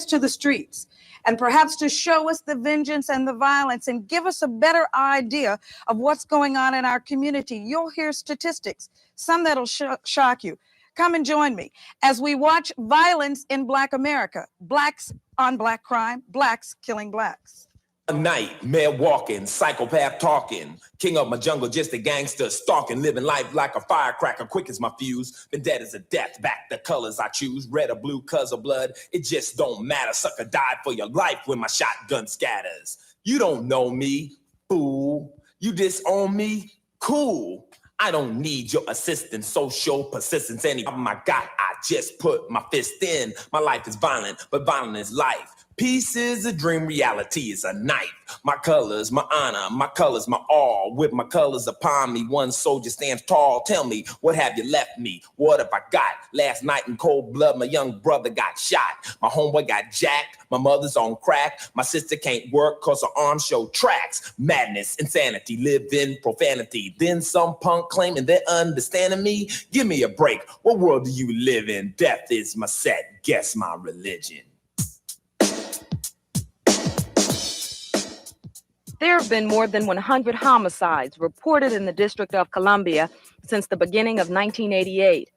us to the streets and perhaps to show us the vengeance and the violence and give us a better idea of what's going on in our community. You'll hear statistics, some that'll shock you. Come and join me as we watch violence in Black America. Blacks on black crime, blacks killing blacks. A nightmare walking, psychopath talking, king of my jungle, just a gangster stalking, living life like a firecracker, quick as my fuse, been dead as a death, back the colors I choose, red or blue, cuz of blood, it just don't matter, sucker died for your life when my shotgun scatters. You don't know me, fool, you disown me, cool. I don't need your assistance, social persistence, any problem I got, I just put my fist in. My life is violent, but violent is life. Peace is a dream, reality is a knife. My colors, my honor, my colors, my all. With my colors upon me, one soldier stands tall. Tell me, what have you left me? What have I got? Last night in cold blood, my young brother got shot. My homeboy got jacked. My mother's on crack. My sister can't work cause her arms show tracks. Madness, insanity, live in profanity. Then some punk claiming they're understanding me. Give me a break. What world do you live in? Death is my set. Guess my religion. There have been more than 100 homicides reported in the District of Columbia since the beginning of 1988.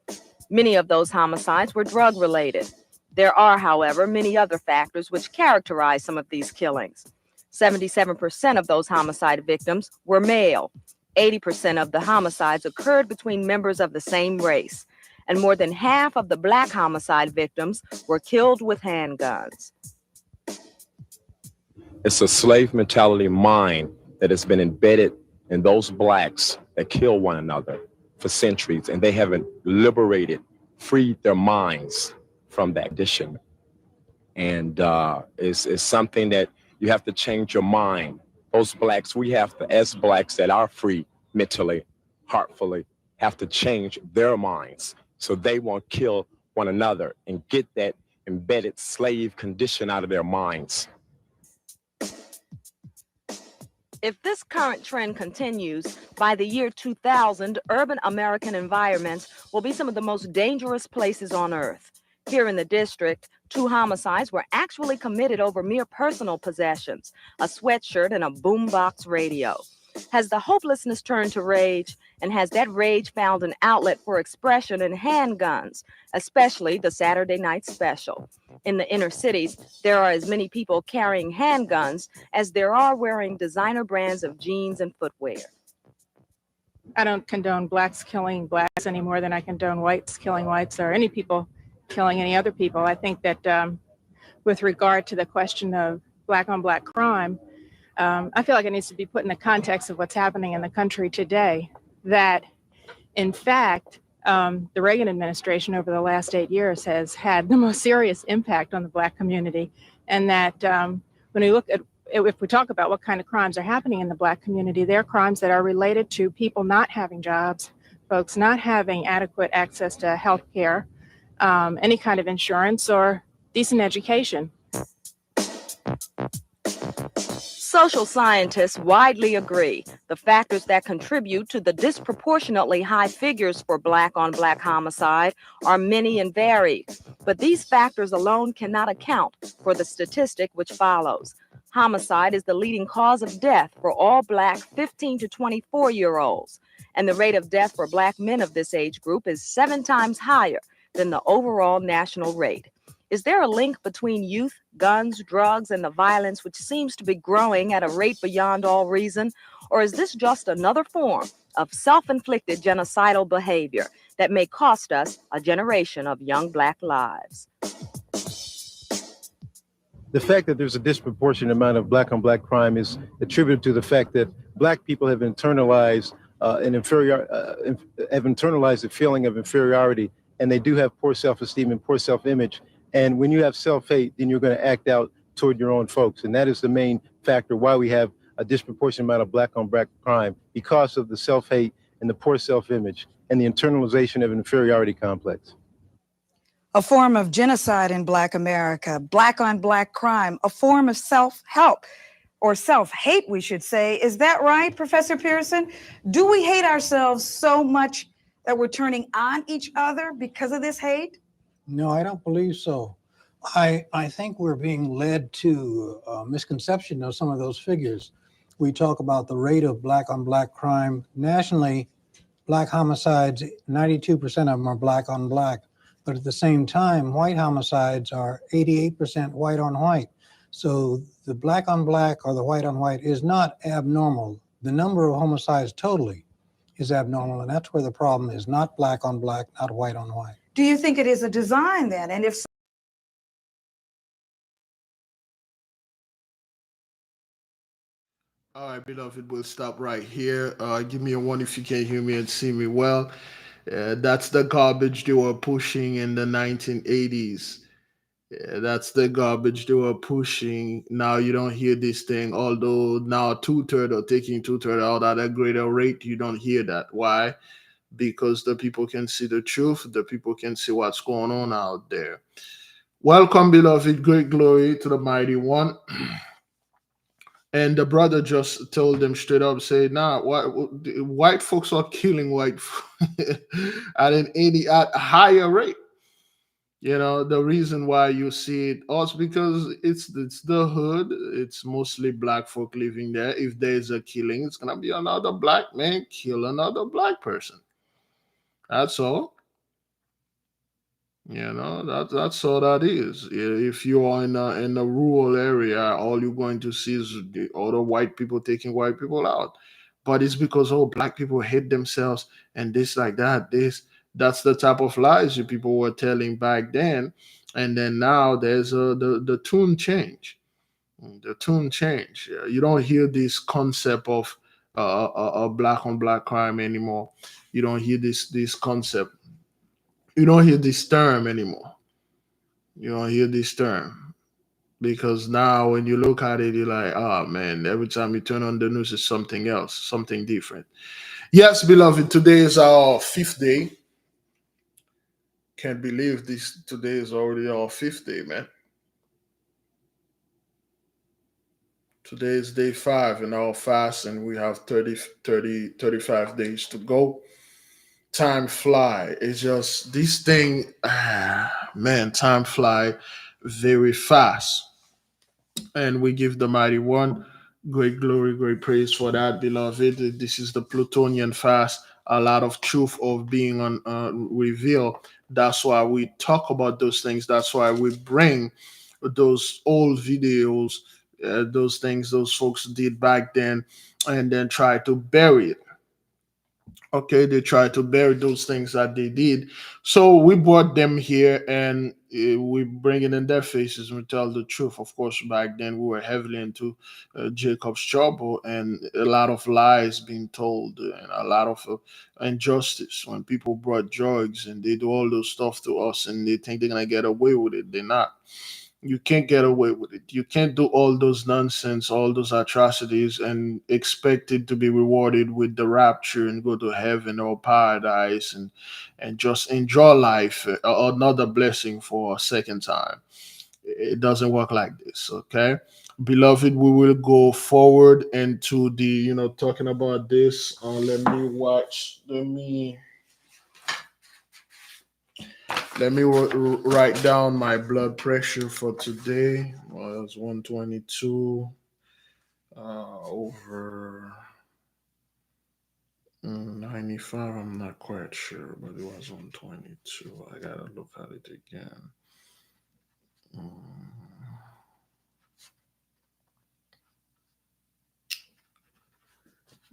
Many of those homicides were drug-related. There are, however, many other factors which characterize some of these killings. 77% of those homicide victims were male. 80% of the homicides occurred between members of the same race. And more than half of the Black homicide victims were killed with handguns. It's a slave mentality mind that has been embedded in those Blacks that kill one another for centuries, and they haven't liberated, freed their minds from that condition. And it's something that you have to change your mind. Those Blacks, we have to, as Blacks that are free mentally, heartfully, have to change their minds so they won't kill one another and get that embedded slave condition out of their minds. If this current trend continues, by the year 2000, urban American environments will be some of the most dangerous places on earth. Here in the district, 2 homicides were actually committed over mere personal possessions, a sweatshirt and a boombox radio. Has the hopelessness turned to rage, and has that rage found an outlet for expression in handguns, especially the Saturday night special? In the inner cities, there are as many people carrying handguns as there are wearing designer brands of jeans and footwear. I don't condone Blacks killing Blacks any more than I condone whites killing whites or any people killing any other people. I think that with regard to the question of Black on Black crime, I feel like it needs to be put in the context of what's happening in the country today, that in fact, the Reagan administration over the last 8 years has had the most serious impact on the Black community. And that when we look at, if we talk about what kind of crimes are happening in the Black community, they're crimes that are related to people not having jobs, folks not having adequate access to health care, any kind of insurance or decent education. Social scientists widely agree the factors that contribute to the disproportionately high figures for Black on Black homicide are many and varied, but these factors alone cannot account for the statistic which follows. Homicide is the leading cause of death for all Black 15 to 24-year-olds, and the rate of death for Black men of this age group is 7 times higher than the overall national rate. Is there a link between youth, guns, drugs, and the violence which seems to be growing at a rate beyond all reason? Or is this just another form of self-inflicted genocidal behavior that may cost us a generation of young Black lives? The fact that there's a disproportionate amount of Black on Black crime is attributed to the fact that Black people have internalized the feeling of inferiority, and they do have poor self-esteem and poor self-image. And when you have self-hate, then you're going to act out toward your own folks. And that is the main factor why we have a disproportionate amount of Black on Black crime, because of the self-hate and the poor self-image and the internalization of an inferiority complex. A form of genocide in Black America, Black on Black crime, a form of self-help or self-hate, we should say. Is that right, Professor Pearson? Do we hate ourselves so much that we're turning on each other because of this hate? No, I don't believe so. I think we're being led to a misconception of some of those figures. We talk about the rate of black on black crime nationally. Black homicides, 92% of them are black on black. But at the same time, white homicides are 88% white on white. So the black on black or the white on white is not abnormal. The number of homicides totally is abnormal. And that's where the problem is, not black on black, not white on white. Do you think it is a design then? And if so, All right, beloved, we'll stop right here. Give me a one if you can hear me and see me well. That's the garbage they were pushing in the 1980s. That's the garbage they were pushing. Now you don't hear this thing, although now two-thirds are taking two-thirds out at a greater rate. You don't hear that. Why? Because the people can see the truth. The people can see what's going on out there. Welcome, beloved, great glory to the mighty one. And the brother just told them straight up, say, nah, white folks are killing white at at a higher rate. You know, the reason why you see it also because it's the hood. It's mostly black folk living there. If there's a killing, it's gonna be another black man kill another black person. That's all. You know, that's all that is. If you are in a rural area, all you're going to see is the other white people taking white people out. But it's because black people hate themselves and this like that. That's the type of lies you people were telling back then, and then now there's the tune change. The tune change. You don't hear this concept of black on black crime anymore. You don't hear this concept. You don't hear this term anymore. You don't hear this term because now when you look at it, you're like, oh man, every time you turn on the news, it's something else, something different. Yes, beloved, today is our fifth day. Can't believe this. Today is already our fifth day, man. Today is day 5 in our fast, and we have 35 days to go. Time fly. It's just this thing, man, time fly very fast. And we give the mighty one great glory, great praise for that, beloved. This is the Plutonian fast. A lot of truth of being on revealed. That's why we talk about those things. That's why we bring those old videos, those things those folks did back then, and then try to bury it. Okay, they try to bury those things that they did. So we brought them here and we bring it in their faces and we tell the truth. Of course, back then we were heavily into Jacob's trouble and a lot of lies being told and a lot of injustice when people brought drugs and they do all those stuff to us and they think they're going to get away with it. They're not. You can't get away with it. You can't do all those nonsense, all those atrocities, and expect it to be rewarded with the rapture and go to heaven or paradise and just enjoy life, another blessing for a second time. It doesn't work like this, okay? Beloved, we will go forward into the, talking about this. Let me write down my blood pressure for today. Well, it's 122 over 95. I'm not quite sure, but it was 122. I gotta look at it again.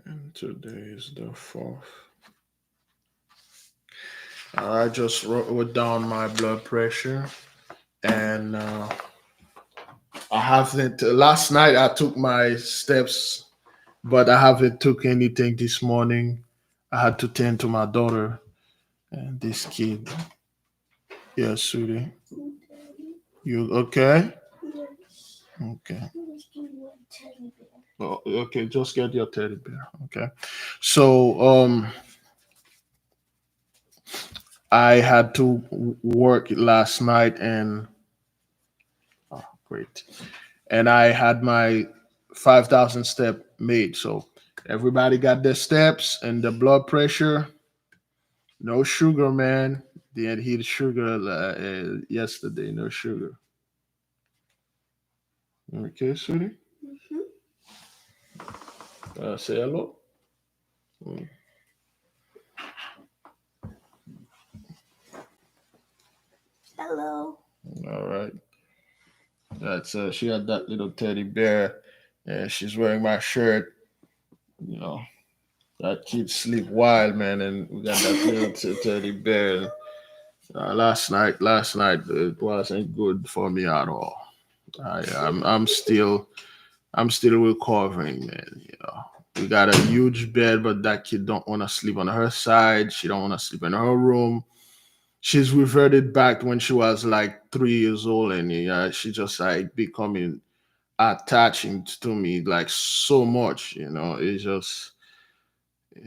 And today is the 4th. I just wrote down my blood pressure, and I haven't. Last night I took my steps, but I haven't took anything this morning. I had to tend to my daughter and this kid. Yes, sweetie. You okay? Okay. Oh, okay, just get your teddy bear. Okay. So I had to work last night and great. And I had my 5,000 step made. So everybody got their steps and the blood pressure. No sugar, man. They had heat sugar yesterday. No sugar. Okay, sweetie. Say hello. Mm. Hello. All right. That's she had that little teddy bear. And she's wearing my shirt. You know, that kid sleep wild, man, and we got that little teddy bear. Last night it wasn't good for me at all. I'm still recovering, man. You know, we got a huge bed, but that kid don't want to sleep on her side. She don't want to sleep in her room. She's reverted back when she was like 3 years old, and she just like becoming attaching to me like so much. You know, it's just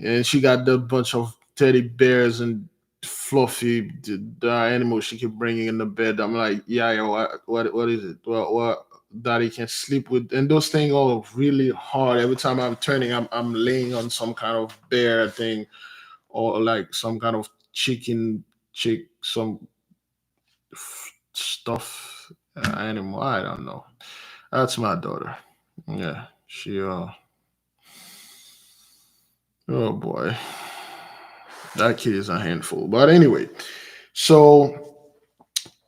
and she got the bunch of teddy bears and fluffy the animals she keep bringing in the bed. I'm like, yeah, what is it? What daddy can sleep with, and those things all really hard. Every time I'm turning, I'm laying on some kind of bear thing or like some kind of some stuff animal. I don't know. That's my daughter. Yeah, she oh boy, that kid is a handful. But anyway, so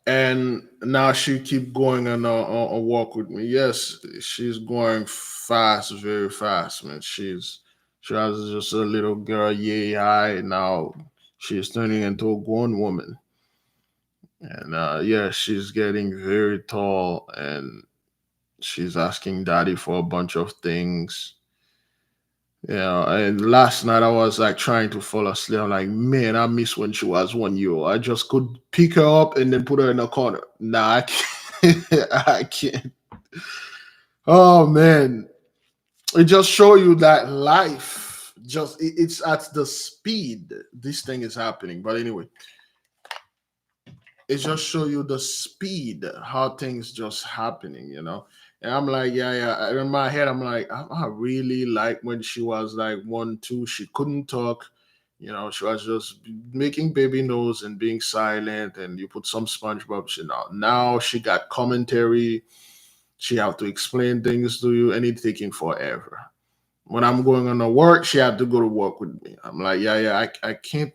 and now she keep going on a walk with me. Yes, she's going fast, very fast, man. She was just a little girl, yay high. Now she's turning into a grown woman, and yeah, she's getting very tall, and she's asking daddy for a bunch of things. Yeah, and last night I was like trying to fall asleep. I'm like, man, I miss when she was 1 year old. I just could pick her up and then put her in a corner. Nah, I can't. I can't. Oh man, it just show you that life it's at the speed this thing is happening. But anyway, it just show you the speed how things just happening, you know. And I'm like, yeah. In my head, I'm like, I really like when she was like 1 2, she couldn't talk, you know, she was just making baby nose and being silent, and you put some SpongeBob. Now she got commentary, she have to explain things to you, and it's taking forever. When I'm going on to work, she had to go to work with me. I'm like, I can't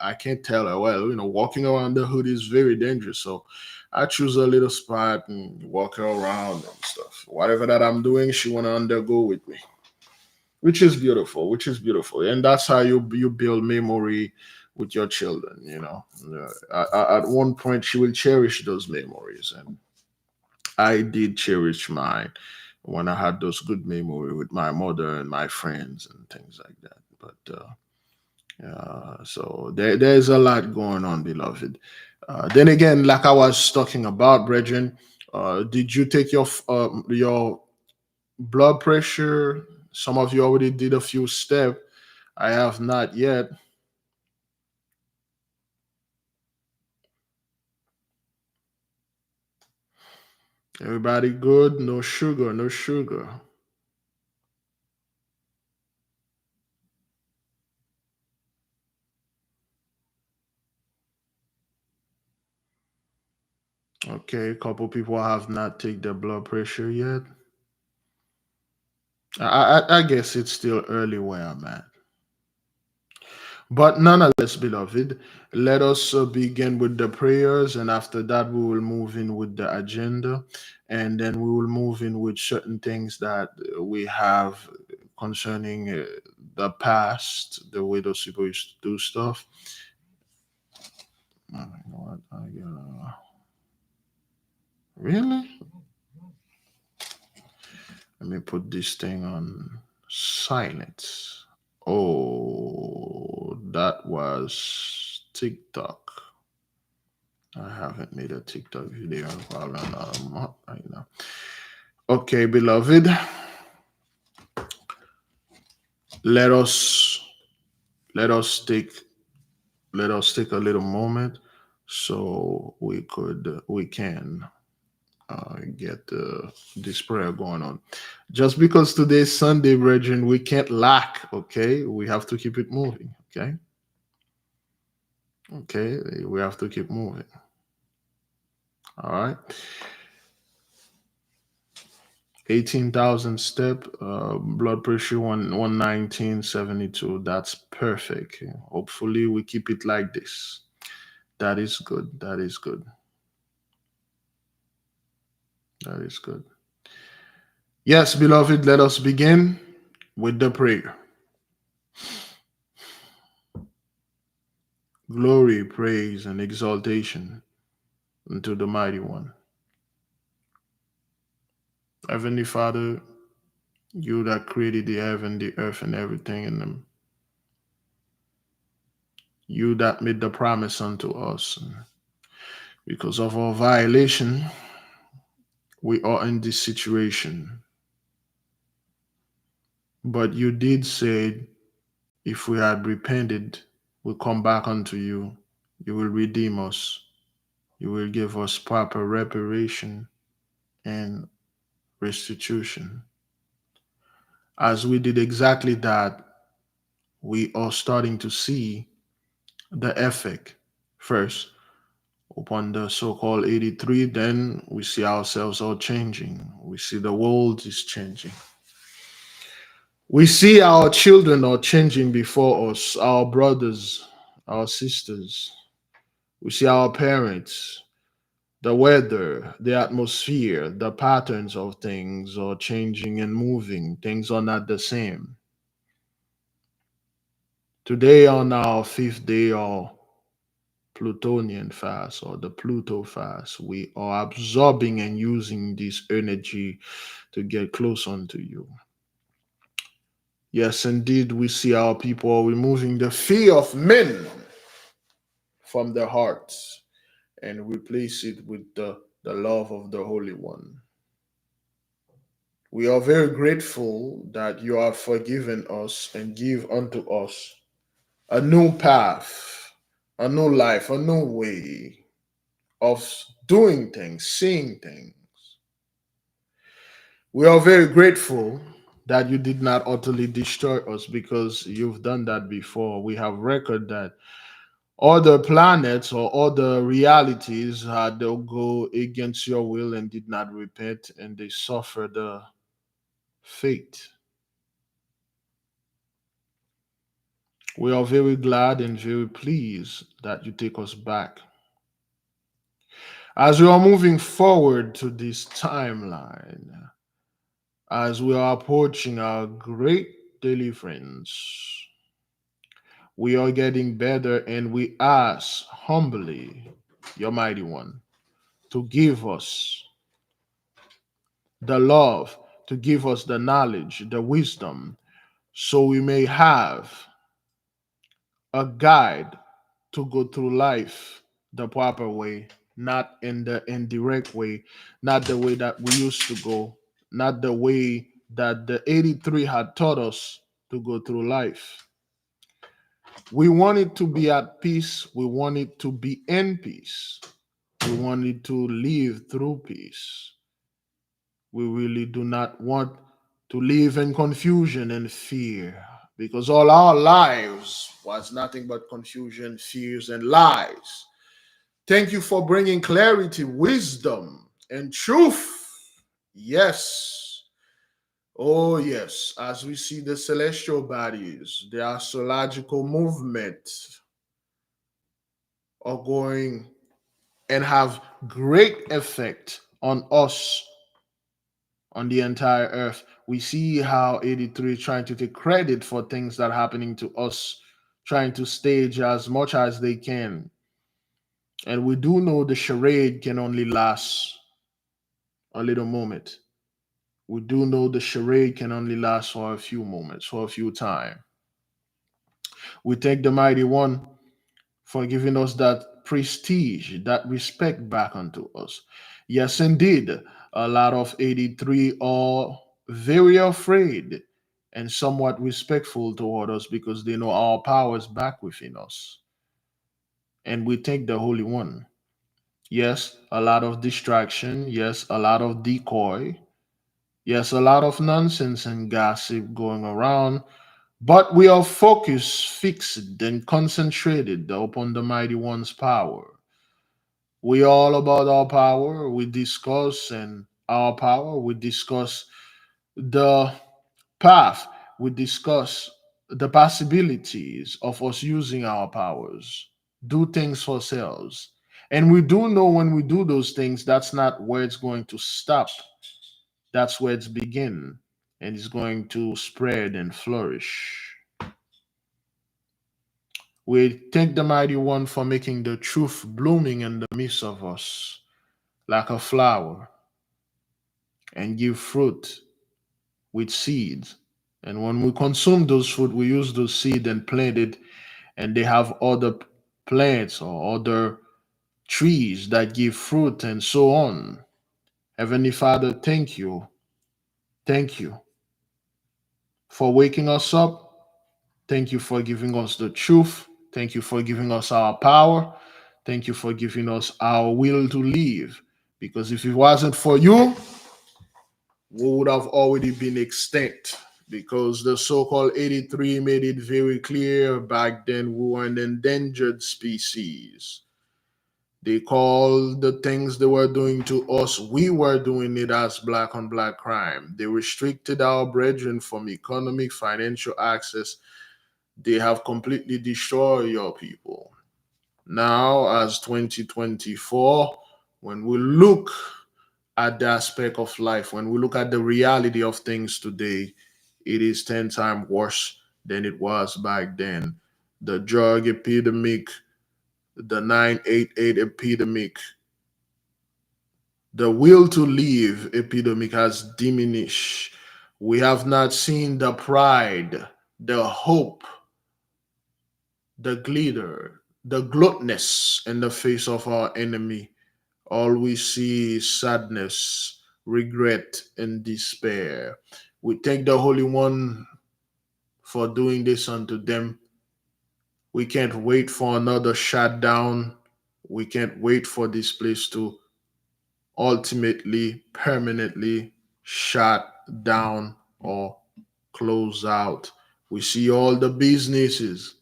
I can't tell her, well, you know, walking around the hood is very dangerous. So I choose a little spot and walk her around and stuff. Whatever that I'm doing, she wanna undergo with me, which is beautiful, and that's how you build memory with your children. You know, at one point she will cherish those memories, and I did cherish mine when I had those good memory with my mother and my friends and things like that. But so there's a lot going on, beloved. Then again, like I was talking about, brethren, did you take your blood pressure? Some of you already did a few steps. I have not yet. Everybody good? No sugar, no sugar. Okay, a couple people have not take their blood pressure yet. I guess it's still early where I'm at. But nonetheless, beloved, let us begin with the prayers, and after that, we will move in with the agenda, and then we will move in with certain things that we have concerning the past, the way those people used to do stuff. You know what? Really? Let me put this thing on silence. Oh, that was TikTok. I haven't made a TikTok video in probably another month right now. Okay, beloved, let us let us take a little moment so we can get this prayer going on. Just because today's Sunday, brethren, we can't lack. Okay, we have to keep it moving. Okay, we have to keep moving. All right. 18,000 step, blood pressure 119/72. That's perfect. Hopefully we keep it like this. That is good. That is good. That is good. Yes, beloved, let us begin with the prayer. Glory, praise, and exaltation unto the mighty one. Heavenly Father, you that created the heaven, the earth, and everything in them. You that made the promise unto us. Because of our violation, we are in this situation. But you did say, if we had repented, we'll come back unto you. You will redeem us. You will give us proper reparation and restitution. As we did exactly that, we are starting to see the effect first upon the so-called 83. Then we see ourselves all changing. We see the world is changing. We see our children are changing before us, our brothers, our sisters. We see our parents, the weather, the atmosphere, the patterns of things are changing and moving. Things are not the same. Today, on our fifth day of Plutonian fast or the Pluto fast, we are absorbing and using this energy to get close unto you. Yes, indeed, we see our people removing the fear of men from their hearts and replace it with the love of the Holy One. We are very grateful that you have forgiven us and give unto us a new path, a new life, a new way of doing things, seeing things. We are very grateful that you did not utterly destroy us because you've done that before. We have record that other planets or other realities had to go against your will and did not repent and they suffered the fate. We are very glad and very pleased that you take us back. As we are moving forward to this timeline, as we are approaching our great deliverance, we are getting better and we ask humbly, your mighty one, to give us the love, to give us the knowledge, the wisdom, so we may have a guide to go through life the proper way, not in the indirect way, not the way that we used to go, not the way that the 83 had taught us to go through life. We wanted to be at peace. We wanted to be in peace. We wanted to live through peace. We really do not want to live in confusion and fear because all our lives was nothing but confusion, fears, and lies. Thank you for bringing clarity, wisdom, and truth. Yes. Oh, yes. As we see the celestial bodies, the astrological movement are going and have great effect on us, on the entire earth. We see how 83 is trying to take credit for things that are happening to us, trying to stage as much as they can. And we do know the charade can only last a little moment. We do know the charade can only last for a few moments, for a few time. We thank the mighty one for giving us that prestige, that respect back unto us. Yes, indeed, a lot of 83 are very afraid and somewhat respectful toward us because they know our power is back within us. And we thank the Holy One. Yes, a lot of distraction. Yes, a lot of decoy. Yes, a lot of nonsense and gossip going around. But we are focused, fixed, and concentrated upon the Mighty One's power. We all about our power. We discuss and our power. We discuss the path, we discuss the possibilities of us using our powers, do things for ourselves. And we do know when we do those things, that's not where it's going to stop. That's where it's begin, and it's going to spread and flourish. We thank the mighty one for making the truth blooming in the midst of us like a flower and give fruit with seeds. And when we consume those fruit, we use those seed and plant it, and they have other plants or other trees that give fruit and so on. Heavenly Father, thank you. Thank you for waking us up. Thank you for giving us the truth. Thank you for giving us our power. Thank you for giving us our will to live. Because if it wasn't for you, we would have already been extinct. Because the so called 83 made it very clear back then we were an endangered species. They called the things they were doing to us, we were doing it as black on black crime. They restricted our brethren from economic, financial access. They have completely destroyed your people. Now, as 2024, when we look at the aspect of life, when we look at the reality of things today, it is 10 times worse than it was back then. The drug epidemic, the 988 epidemic, the will to live epidemic has diminished. We have not seen the pride, the hope, the glitter, the gluttonous in the face of our enemy. All we see is sadness, regret, and despair. We thank the Holy One for doing this unto them. We can't wait for another shutdown. We can't wait for this place to ultimately, permanently shut down or close out. We see all the businesses,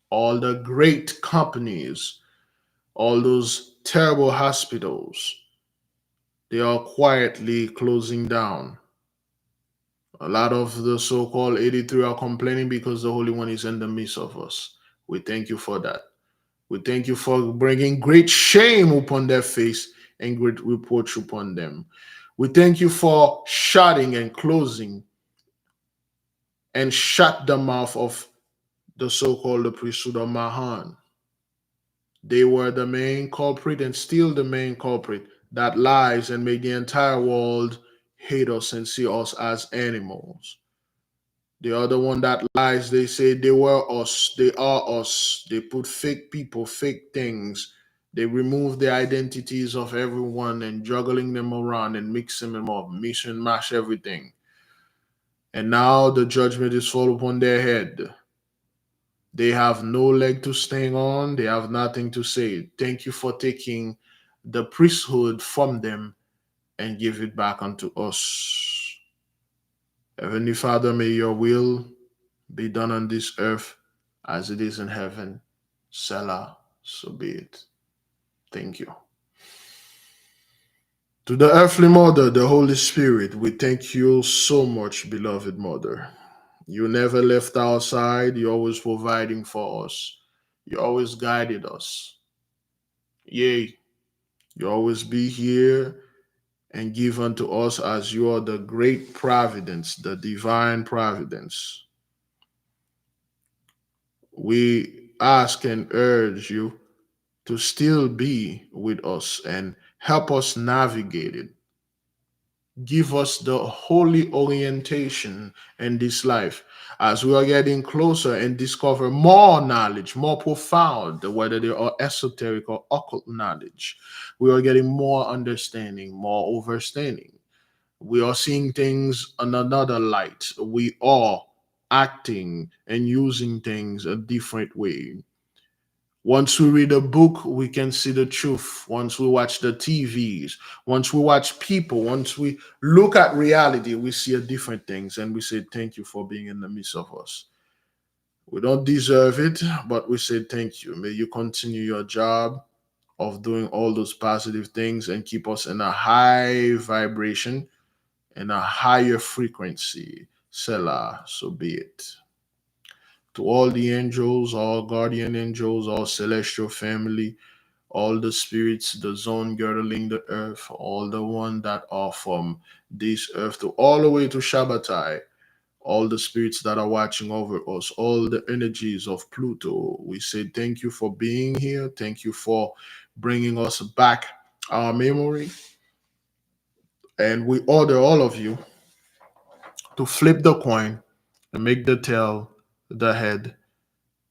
all the great companies, all those terrible hospitals, they are quietly closing down. A lot of the so called 83 are complaining because the Holy One is in the midst of us. We thank you for that. We thank you for bringing great shame upon their face and great reproach upon them. We thank you for shutting and closing and shut the mouth of the so called priesthood of Mahan. They were the main culprit and still the main culprit that lies and make the entire world hate us and see us as animals. The other one that lies, they say they were us, they are us. They put fake people, fake things. They remove the identities of everyone and juggling them around and mixing them up, mix and mash everything. And now the judgment is fall upon their head. They have no leg to stand on. They have nothing to say. Thank you for taking the priesthood from them and give it back unto us. Heavenly Father, may your will be done on this earth as it is in heaven. Selah, so be it. Thank you. To the earthly mother, the Holy Spirit, we thank you so much, beloved mother. You never left our side. You're always providing for us. You always guided us. Yea, you always be here and give unto us as you are the great providence, the divine providence. We ask and urge you to still be with us and help us navigate it. Give us the holy orientation in this life as we are getting closer and discover more knowledge, more profound, whether they are esoteric or occult knowledge. We are getting more understanding, more overstanding. We are seeing things in another light. We are acting and using things a different way. Once we read a book, we can see the truth. Once we watch the TVs, once we watch people, once we look at reality, we see a different things and we say, thank you for being in the midst of us. We don't deserve it, but we say thank you. May you continue your job of doing all those positive things and keep us in a high vibration in a higher frequency. Selah, so be it. To all the angels, all guardian angels, all celestial family, all the spirits, the zone girdling the earth, all the one that are from this earth to all the way to Shabbatai, all the spirits that are watching over us, all the energies of Pluto. We say thank you for being here. Thank you for bringing us back our memory. And we order all of you to flip the coin and make the tail the head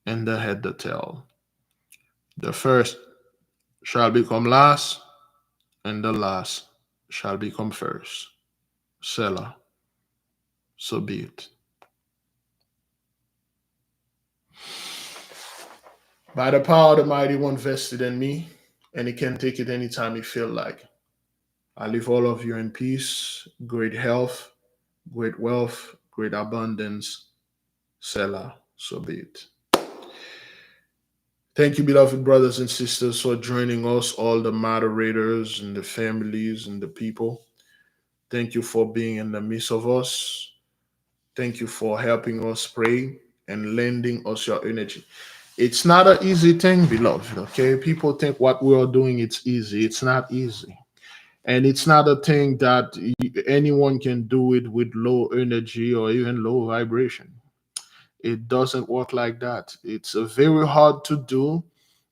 and the head the tail. The first shall become last, and the last shall become first. Selah, so be it. By the power of the mighty one vested in me, and he can take it anytime he feel like. I leave all of you in peace, great health, great wealth, great abundance. Selah, so be it. Thank you, beloved brothers and sisters, for joining us, all the moderators and the families and the people. Thank you for being in the midst of us. Thank you for helping us pray and lending us your energy. It's not an easy thing, beloved, okay? People think what we are doing, it's easy. It's not easy. And it's not a thing that anyone can do it with low energy or even low vibration. It doesn't work like that. It's very hard to do.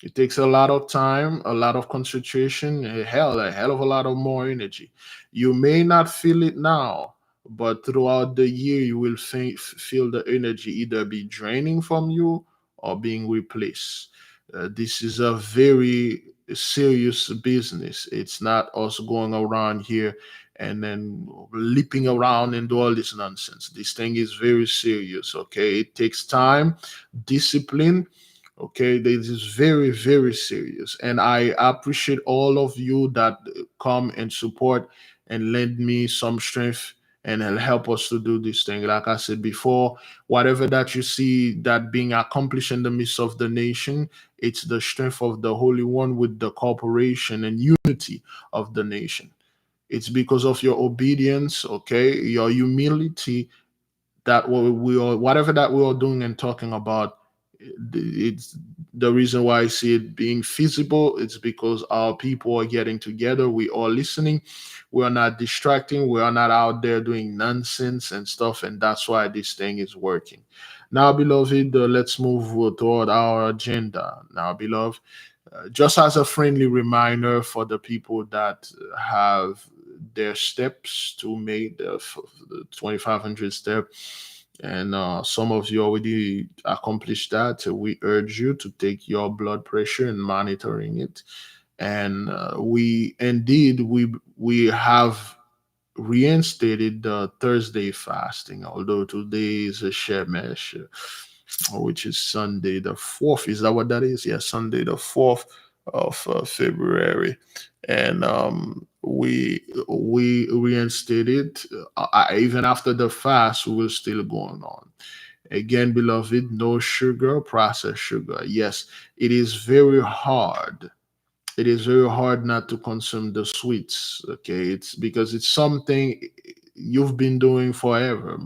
It takes a lot of time, a lot of concentration, a hell of a lot of more energy. You may not feel it now, but throughout the year, you will feel the energy either be draining from you or being replaced. This is a very serious business. It's not us going around here and then leaping around and do all this nonsense. This thing is very serious, okay? It takes time, discipline, okay? This is very, very serious. And I appreciate all of you that come and support and lend me some strength and help us to do this thing. Like I said before, whatever that you see that being accomplished in the midst of the nation, it's the strength of the Holy One with the corporation and unity of the nation. It's because of your obedience, okay, your humility, that we are, whatever that we are doing and talking about, it's the reason why I see it being feasible. It's because our people are getting together. We are listening. We are not distracting. We are not out there doing nonsense and stuff. And that's why this thing is working. Now, beloved, let's move toward our agenda. Now, beloved, just as a friendly reminder for the people that have their steps to make the 2500 step, and some of you already accomplished that. We urge you to take your blood pressure and monitoring it. And we have reinstated the Thursday fasting, although today is a Shemesh, which is Sunday the 4th. Is that what that is? Yeah, Sunday the 4th of February. And we reinstated, even after the fast, we will still going on. Again, beloved, no sugar, processed sugar. Yes, it is very hard. It is very hard not to consume the sweets. Okay, it's because it's something you've been doing forever.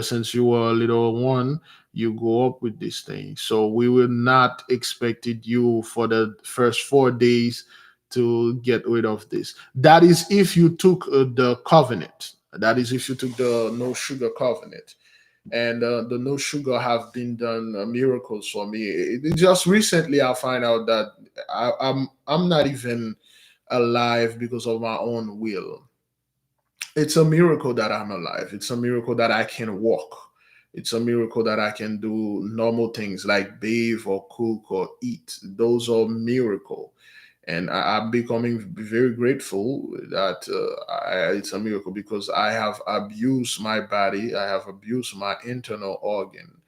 Since you were a little one, you go up with this thing. So we will not expected you for the first 4 days to get rid of this. That is if you took the covenant. That is if you took the no sugar covenant. And the no sugar have been done miracles for me. Just recently, I find out that I'm not even alive because of my own will. It's a miracle that I'm alive. It's a miracle that I can walk. It's a miracle that I can do normal things like bathe or cook or eat. Those are miracle, and I'm becoming very grateful that it's a miracle because I have abused my body. I have abused my internal organ.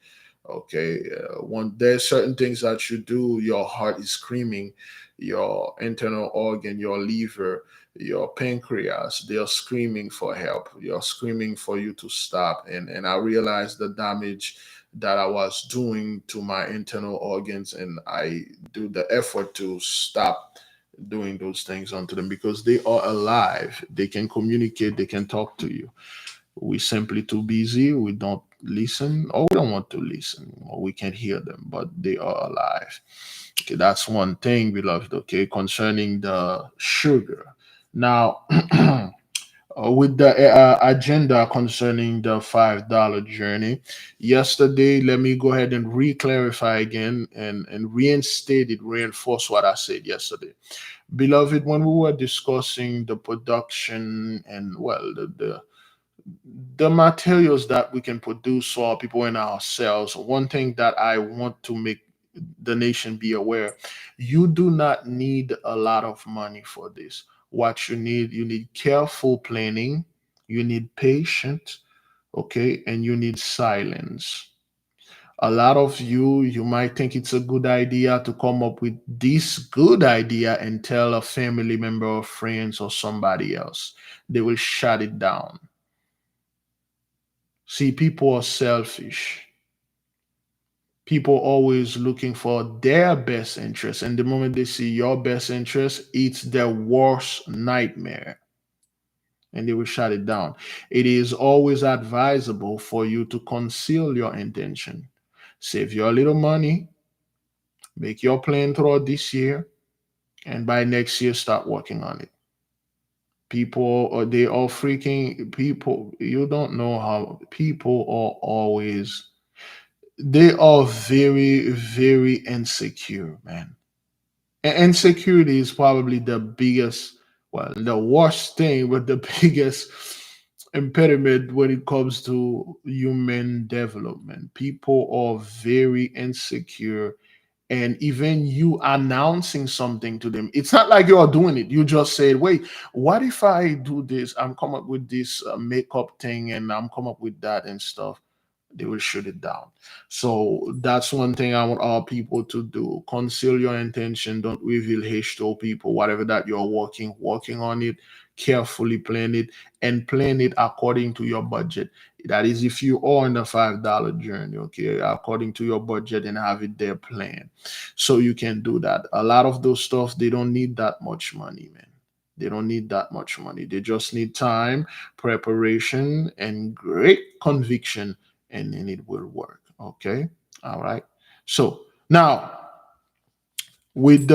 Okay, when there's certain things that you do, your heart is screaming, your internal organ, your liver, your pancreas, they're screaming for help. You're screaming for you to stop. And I realized the damage that I was doing to my internal organs, and I do the effort to stop doing those things onto them because they are alive. They can communicate, they can talk to you. We simply too busy, we don't listen, or we don't want to listen, or we can't hear them, but they are alive. Okay, that's one thing, beloved, okay, concerning the sugar. Now, with the agenda concerning the $5 journey, yesterday, let me go ahead and re-clarify again and reinstate it, reinforce what I said yesterday. Beloved, when we were discussing the production and, well, the materials that we can produce for our people and ourselves, one thing that I want to make the nation be aware, you do not need a lot of money for this. What you need careful planning, you need patience, okay, and you need silence. A lot of you might think it's a good idea to come up with this good idea and tell a family member or friends or somebody else. They will shut it down. See, people are selfish. People always looking for their best interest. And the moment they see your best interest, it's their worst nightmare. And they will shut it down. It is always advisable for you to conceal your intention. Save your little money, make your plan throughout this year, and by next year, start working on it. People, or they are freaking people. You don't know how people are always, they are very, very insecure, man. And insecurity is probably the biggest, well, the worst thing, but the biggest impediment when it comes to human development. People are very insecure, and even you announcing something to them, it's not like you're doing it. You just said, wait, what if I do this? I'm come up with this makeup thing, and I'm come up with that and stuff. They will shoot it down. So that's one thing I want our people to do. Conceal your intention. Don't reveal H to people. Whatever that you're working on it, carefully plan it, and plan it according to your budget. That is, if you are on the $5 journey, okay, according to your budget, and have it there planned, so you can do that. A lot of those stuff, they don't need that much money, man. They don't need that much money. They just need time, preparation, and great conviction, and then it will work. Okay, all right. So now, with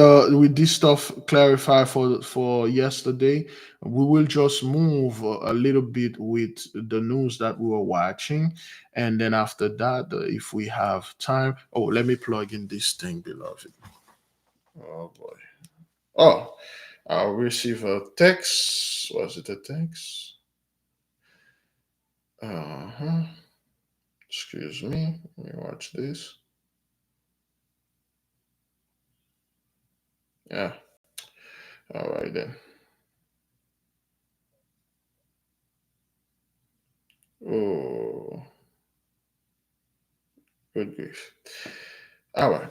this stuff clarified for yesterday, we will just move a little bit with the news that we were watching, and then after that, if we have time, oh, let me plug in this thing, beloved. Oh boy. Oh, I'll receive a text. Was it a text? Uh-huh. Excuse me. Let me watch this. Yeah. All right then. Oh, good grief. All right.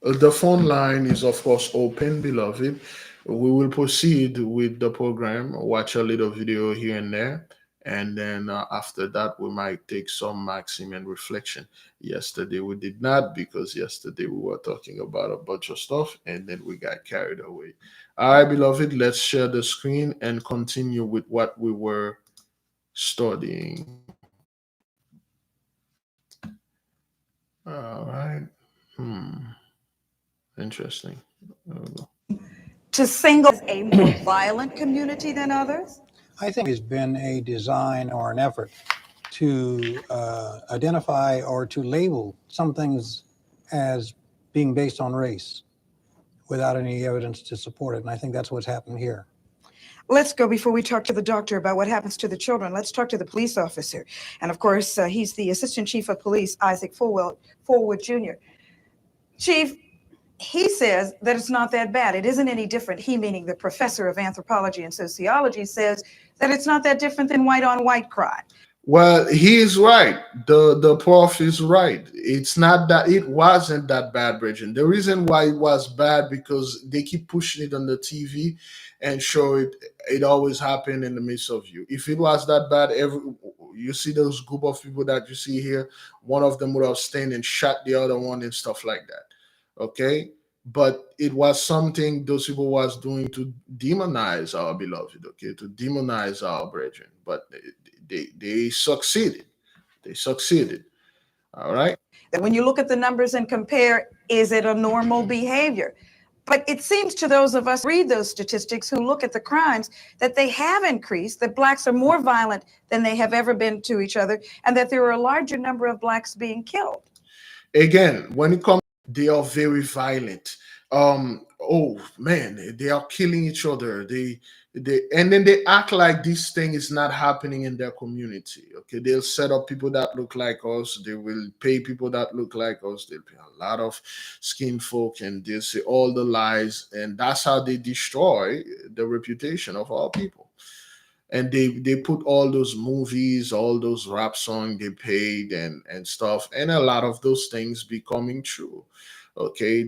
The phone line is, of course, open, beloved. We will proceed with the program, watch a little video here and there, and then after that, we might take some maxim and reflection. Yesterday, we did not, because yesterday we were talking about a bunch of stuff, and then we got carried away. All right, beloved, let's share the screen and continue with what we were studying. All right. Interesting. To single a more violent community than others? I think it's been a design or an effort to identify or to label some things as being based on race without any evidence to support it. And I think that's what's happened here. Let's go, before we talk to the doctor about what happens to the children, let's talk to the police officer. And of course, he's the Assistant Chief of Police, Isaac Forward Jr. Chief, he says that it's not that bad. It isn't any different. He, meaning the professor of anthropology and sociology, says that it's not that different than white on white crime. Well, he is right. The prof is right. It's not that, it wasn't that bad, Bridget. The reason why it was bad, because they keep pushing it on the TV and show it always happened in the midst of you. If it was that bad, you see those group of people that you see here, one of them would have stand and shot the other one and stuff like that. Okay? but it was something those people was doing to demonize our beloved, okay, to demonize our brethren. But they succeeded. They succeeded. All right. That when you look at the numbers and compare, is it a normal behavior? But it seems to those of us who read those statistics, who look at the crimes, that they have increased, that blacks are more violent than they have ever been to each other, and that there are a larger number of blacks being killed. Again, when it comes, they are very violent. Oh man, they are killing each other. And then they act like this thing is not happening in their community. Okay, they'll set up people that look like us. They will pay people that look like us. They'll pay a lot of skin folk, and they'll say all the lies, and that's how they destroy the reputation of our people. And they put all those movies, all those rap songs they paid and stuff, and a lot of those things becoming true. Okay,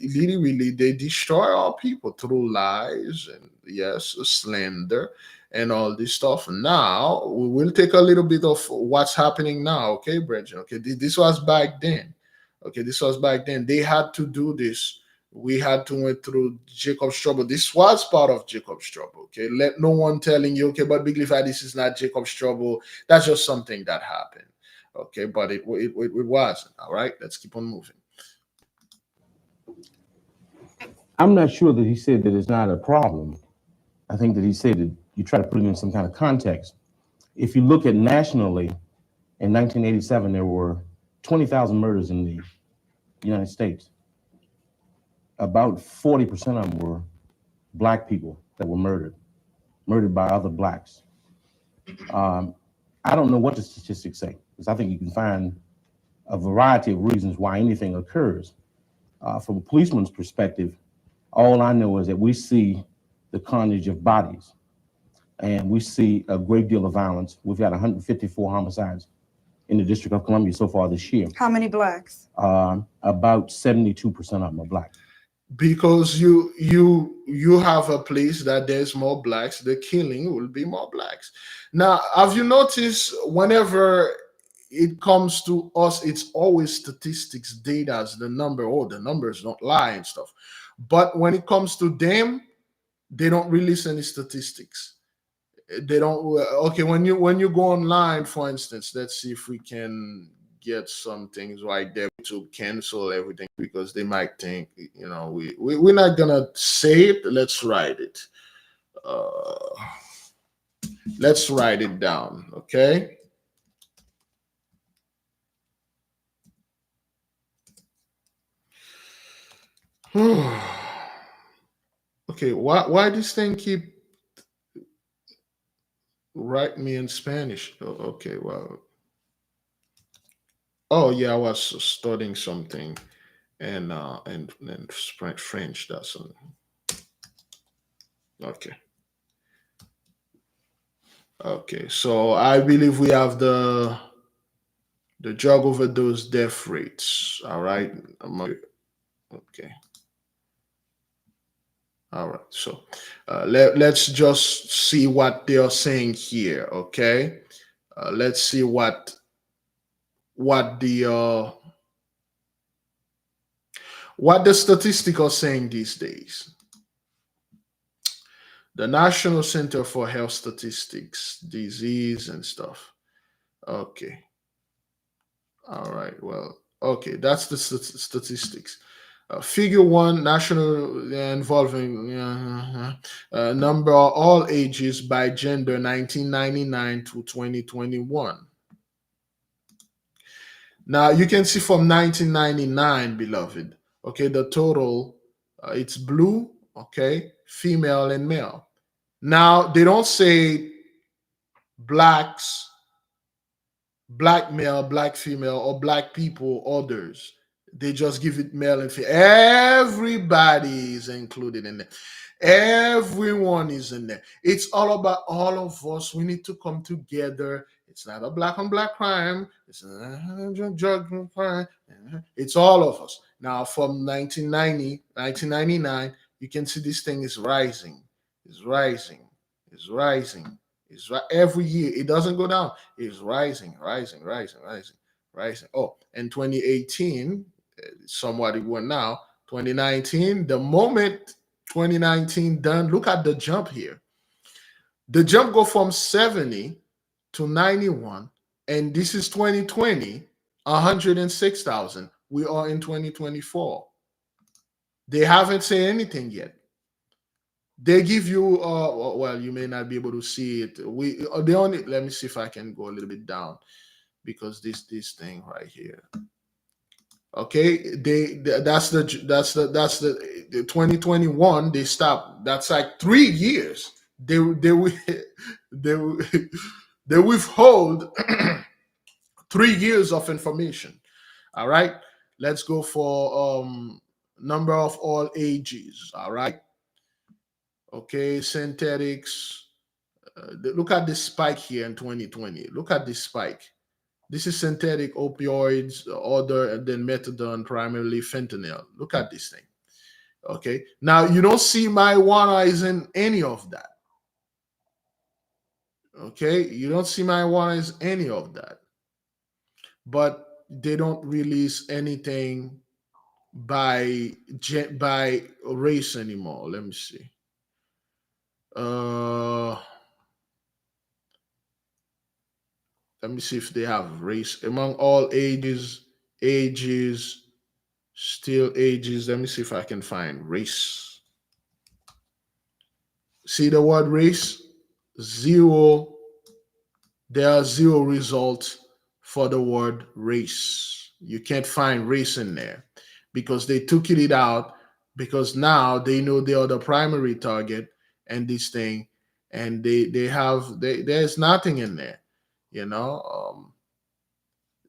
literally they destroy our people through lies and yes, slander and all this stuff. Now we will take a little bit of what's happening now. Okay, Bridget. Okay, this was back then. Okay, this was back then. They had to do this. We had to went through Jacob's trouble. This was part of Jacob's trouble. Okay, let no one telling you, okay, but Big Levi, this is not Jacob's trouble. That's just something that happened. Okay, but it wasn't. All right, let's keep on moving. I'm not sure that he said that it's not a problem. I think that he said that you try to put it in some kind of context. If you look at nationally, in 1987, there were 20,000 murders in the United States. About 40% of them were black people that were murdered by other blacks. I don't know what the statistics say, because I think you can find a variety of reasons why anything occurs. From a policeman's perspective, all I know is that we see the carnage of bodies, and we see a great deal of violence. We've got 154 homicides in the District of Columbia so far this year. How many blacks? About 72% of them are black. Because you have a place that there's more blacks, the killing will be more blacks. Now, have you noticed whenever it comes to us, it's always statistics, data, the number. Oh, the numbers don't lie and stuff. But when it comes to them, they don't release any statistics. They don't. Okay, when you go online, for instance, let's see if we can get some things right there to cancel everything, because they might think, you know, we're not gonna say it. Let's write it. Let's write it down. Okay. Okay, why this thing keep write me in Spanish? Oh, okay, well, oh yeah, I was studying something and French. That's okay. Okay, so I believe we have the drug overdose death rates. All right. Okay. All right, so let's just see what they are saying here, okay? Let's see what the statistics are saying these days. The National Center for Health Statistics, disease and stuff. Okay. All right, well, okay, that's the statistics. Figure 1, national involving number all ages by gender 1999 to 2021. Now you can see from 1999, beloved, okay, the total, it's blue, okay, female and male. Now they don't say blacks, black male, black female, or black people, others. They just give it male and female. Everybody is included in there. Everyone is in there. It's all about all of us. We need to come together. It's not a black on black crime. It's not a drug crime. It's all of us. Now, from 1990, 1999, you can see this thing is rising. It's rising. It's rising. It's every year. It doesn't go down. It's rising, rising, rising, rising, rising. Oh, in 2018, somewhat it went now. 2019, the moment 2019 done, look at the jump here. The jump go from 70 to 91, and this is 2020, 106,000. We are in 2024. They haven't said anything yet. They give you well, you may not be able to see it. They only, let me see if I can go a little bit down, because this thing right here. Okay, that's the 2021 they stopped. That's like 3 years. They withhold 3 years of information. All right, let's go for number of all ages. All right. Okay, synthetics. Look at this spike here in 2020. Look at this spike. This is synthetic opioids, other than methadone, primarily fentanyl. Look at this thing. Okay. Now, you don't see marijuana is in any of that. Okay. You don't see marijuana is any of that. But they don't release anything by race anymore. Let me see. Let me see if they have race among all ages, still ages. Let me see if I can find race. See the word race? Zero. There are 0 results for the word race. You can't find race in there because they took it out, because now they know they are the primary target and this thing, and there's nothing in there. You know,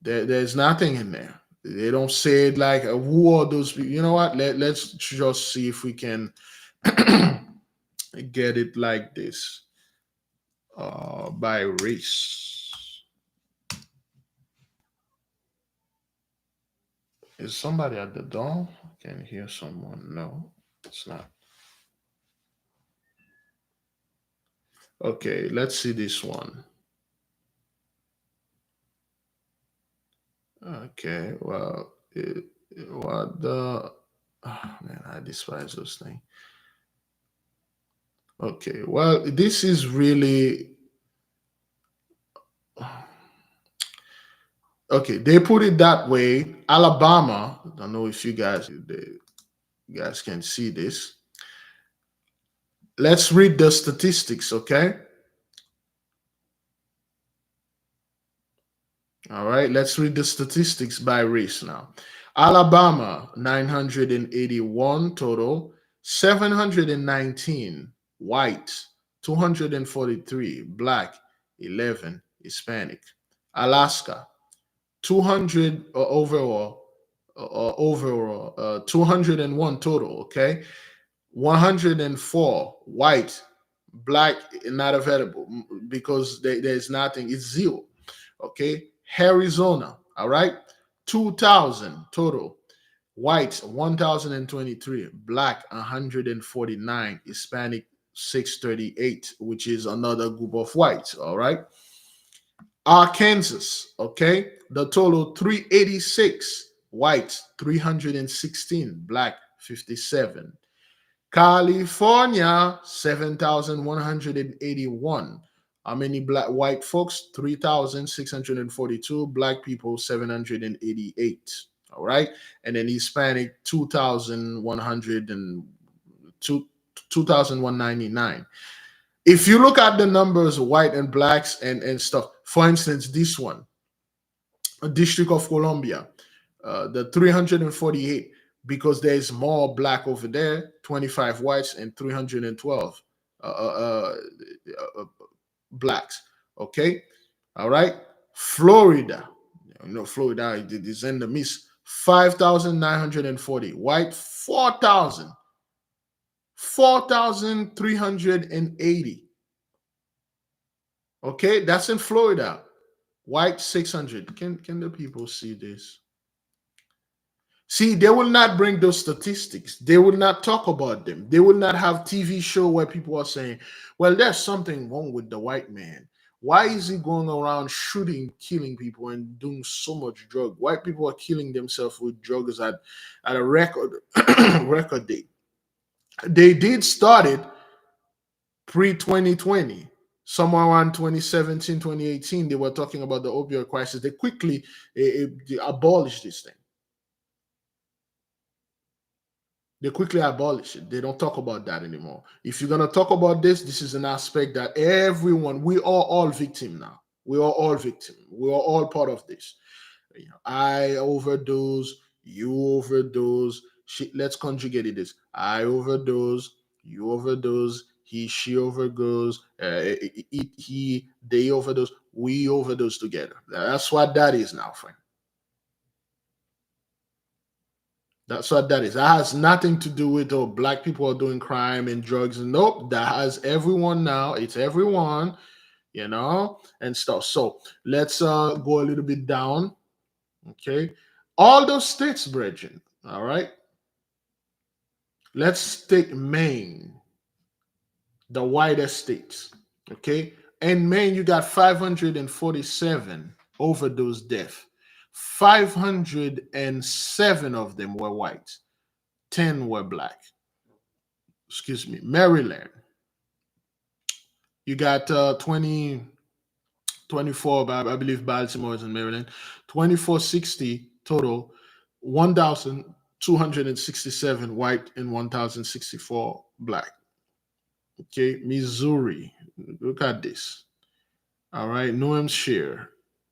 there's nothing in there. They don't say it like, who are those people? You know what? Let's just see if we can get it like this, by race. Is somebody at the door? I can hear someone. No, it's not. Okay, let's see this one. Okay, well, what the, oh, man, I despise those things. Okay, well, this is really, okay, they put it that way. Alabama, I don't know if you guys can see this. Let's read the statistics, okay? All right, let's read the statistics by race now. Alabama, 981 total, 719 white, 243 black, 11 Hispanic. Alaska, 200 overall, 201 total, okay? 104 white, black not available because there's nothing, it's 0, okay? Arizona, all right, 2,000 total, whites 1,023, black 149, Hispanic 638, which is another group of whites, all right? Arkansas, okay, the total 386, whites 316, black 57. California, 7,181. How many white folks? 3,642. Black people, 788. All right. And then Hispanic, 2,199. If you look at the numbers, white and blacks and stuff, for instance, this one, District of Columbia, the 348, because there's more black over there, 25 whites and 312 blacks. Okay. All right. Florida, you know, Florida is in the mist. 5,940 white, 4,380. Okay, that's in Florida. White 600. Can the people see this? See, they will not bring those statistics. They will not talk about them. They will not have TV show where people are saying, well, there's something wrong with the white man. Why is he going around shooting, killing people and doing so much drug? White people are killing themselves with drugs at a record record date. They did start it pre-2020. Somewhere around 2017, 2018, they were talking about the opioid crisis. They quickly they abolished this thing. They quickly abolish it. They don't talk about that anymore. If you're gonna talk about this is an aspect that everyone, we are all victim now. We are all victim. We are all part of this. You know, I overdose, you overdose. Let's conjugate it this. I overdose, you overdose, he, she overdose, he, they overdose, we overdose together. That's what that is now, friend. That's what that is. That has nothing to do with, oh, black people are doing crime and drugs. Nope, that has everyone now. It's everyone, you know, and stuff. So let's go a little bit down. Okay. All those states, brethren. All right. Let's take Maine, the widest states. Okay. In Maine, you got 547 overdose deaths. 507 of them were white. 10 were black. Excuse me. Maryland, you got 24, I believe Baltimore is in Maryland. 2460 total, 1,267 white and 1,064 black. Okay, Missouri, look at this. All right, New Hampshire,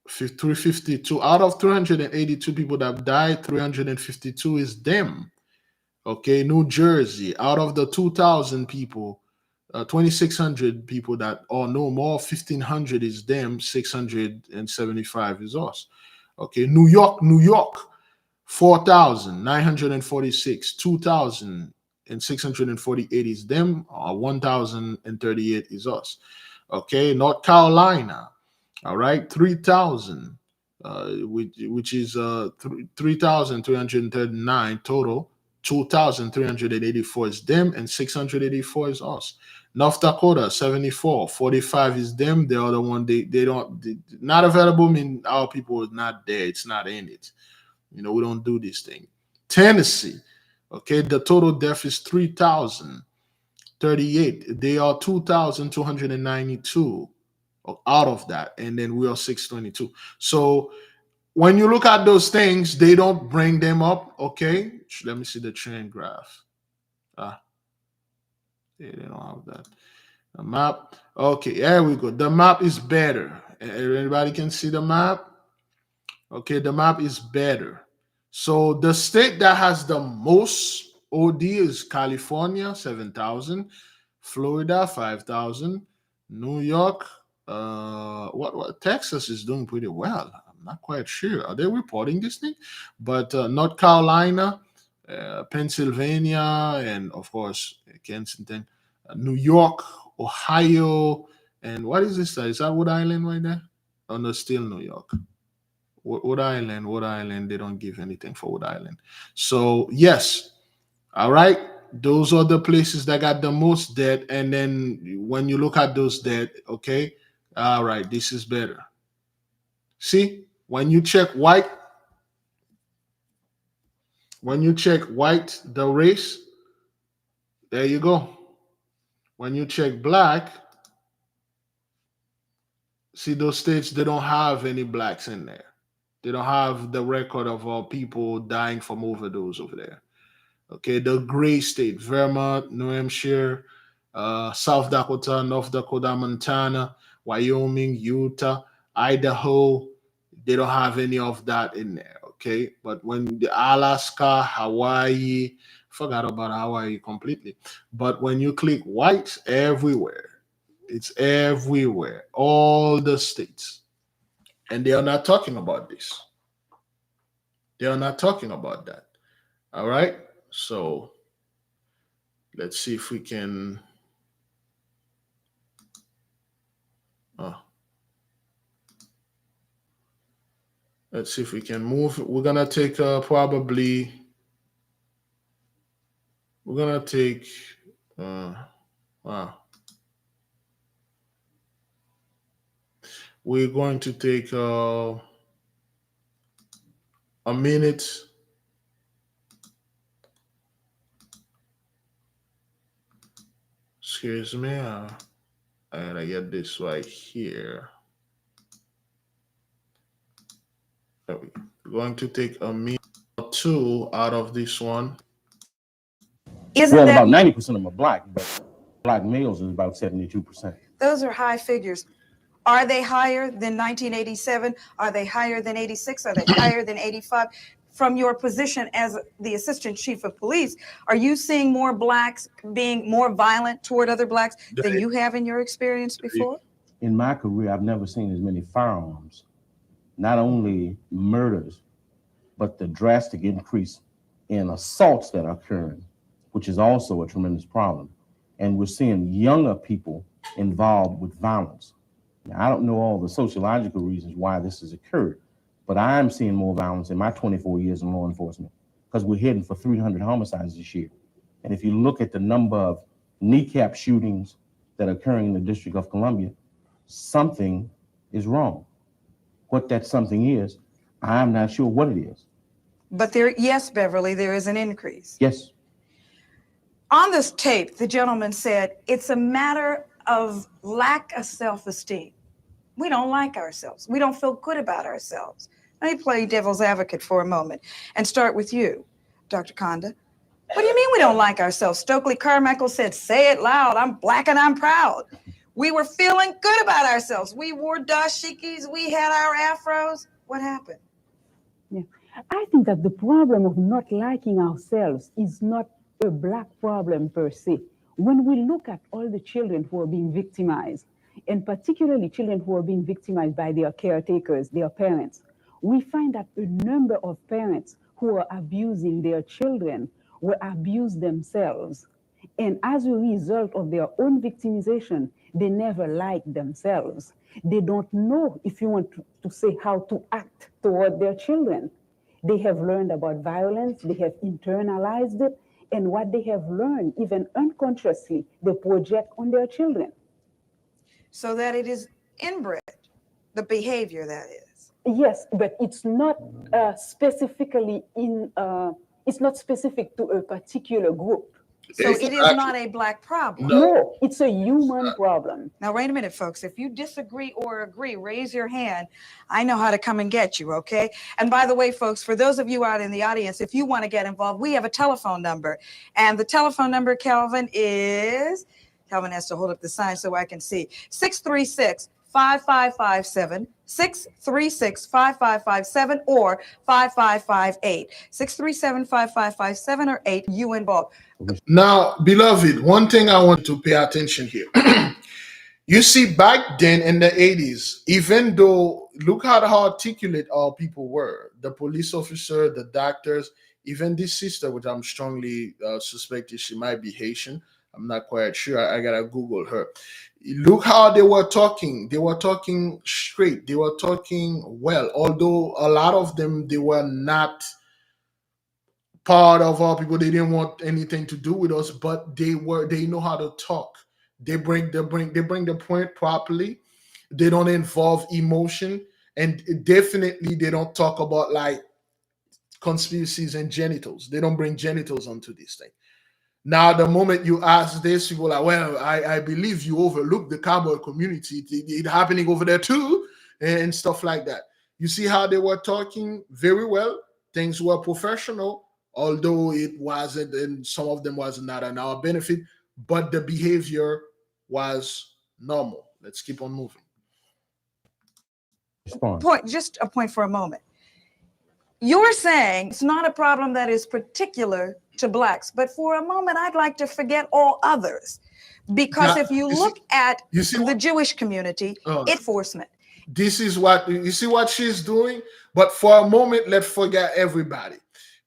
352. Out of 382 people that died, 352 is them. Okay, New Jersey, out of the 2,000 people, 2,600 people that or no more, 1,500 is them, 675 is us. Okay, New York, 4,946, 2,648 is them, 1,038 is us. Okay, North Carolina, all right, 3,000, which is 3,339 total. 2,384 is them, and 684 is us. North Dakota, 74, 45 is them. The other one, they not available. Mean our people is not there. It's not in it. You know, we don't do this thing. Tennessee, okay, the total death is 3,038. They are 2,292 out of that, and then we are 622. So when you look at those things, they don't bring them up. Okay, let me see the trend graph. They don't have that. The map. Okay, there we go. The map is better. Everybody can see the map. Okay, the map is better. So the state that has the most OD is California, 7,000. Florida, 5,000. New York, what Texas is doing pretty well. I'm not quite sure. Are they reporting this thing? But North Carolina, Pennsylvania, and of course Kensington, New York, Ohio, and what is this? Is that Rhode Island right there? Oh no, still New York. Rhode Island. They don't give anything for Rhode Island. So yes, all right. Those are the places that got the most dead. And then when you look at those dead, okay, all right, this is better. See, when you check white, the race, there you go. When you check black, see those states, they don't have any blacks in there. They don't have the record of people dying from overdose over there. Okay, the gray state, Vermont, New Hampshire, South Dakota, North Dakota, Montana, Wyoming, Utah, Idaho, they don't have any of that in there. Okay, but when the Alaska, Hawaii, forgot about Hawaii completely. But when you click white, everywhere, it's everywhere, all the states, and they are not talking about this. They are not talking about that. All right. So let's see if we can. Let's see if we can move. We're gonna take probably. We're gonna take. Wow. We're going to take a minute. Excuse me. I gotta get this right here. There we go. We're going to take a minute or two out of this one. Isn't Well, that about 90% of them are black, but black males is about 72%. those are high figures? Are they higher than 1987? Are they higher than 86? Are they higher than 85? From your position as the assistant chief of police, are you seeing more blacks being more violent toward other blacks than you have in your experience before? In my career, I've never seen as many firearms, not only murders, but the drastic increase in assaults that are occurring, which is also a tremendous problem. And we're seeing younger people involved with violence. Now, I don't know all the sociological reasons why this has occurred, but I'm seeing more violence in my 24 years in law enforcement because we're heading for 300 homicides this year. And if you look at the number of kneecap shootings that are occurring in the District of Columbia, something is wrong. What that something is, I'm not sure what it is. But there, yes, Beverly, there is an increase. Yes. On this tape, the gentleman said, it's a matter of lack of self-esteem. We don't like ourselves. We don't feel good about ourselves. Let me play devil's advocate for a moment and start with you, Dr. Conda. What do you mean we don't like ourselves? Stokely Carmichael said, say it loud, I'm black and I'm proud. We were feeling good about ourselves. We wore dashikis, we had our afros. What happened? Yeah. I think that the problem of not liking ourselves is not a black problem per se. When we look at all the children who are being victimized, and particularly children who are being victimized by their caretakers, their parents, we find that a number of parents who are abusing their children will abuse themselves. And as a result of their own victimization, they never like themselves. They don't know, if you want to say, how to act toward their children. They have learned about violence, they have internalized it, and what they have learned, even unconsciously, they project on their children. So that it is inbred, the behavior that is. Yes, but it's not specifically it's not specific to a particular group. So it is not a black problem. No, it's a human problem. Now, wait a minute, folks. If you disagree or agree, raise your hand. I know how to come and get you, okay? And by the way, folks, for those of you out in the audience, if you want to get involved, we have a telephone number. And the telephone number, Calvin, is, Calvin has to hold up the sign so I can see, 636-5557, 636-5557, or 5558. 637-5557 or 8, you involved. Now, beloved, one thing I want to pay attention here. You see, back then in the 80s, even though, look how articulate our people were, the police officer, the doctors, even this sister, which I'm strongly suspecting she might be Haitian. I'm not quite sure. I gotta Google her. Look how they were talking. They were talking straight. They were talking well. Although a lot of them, they were not part of our people. They didn't want anything to do with us, but they know how to talk. They bring the point properly. They don't involve emotion, and definitely they don't talk about like conspiracies and genitals. They don't bring genitals onto this thing. Now, the moment you ask this, people are like, well, I believe you overlook the cowboy community. It happening over there too, and stuff like that. You see how they were talking very well. Things were professional, although it wasn't, and some of them was not in our benefit, but the behavior was normal. Let's keep on moving. Just a point for a moment. You're saying it's not a problem that is particular to blacks, but for a moment, I'd like to forget all others. Because if you look at the Jewish community, enforcement. This is what, you see what she's doing? But for a moment, let's forget everybody.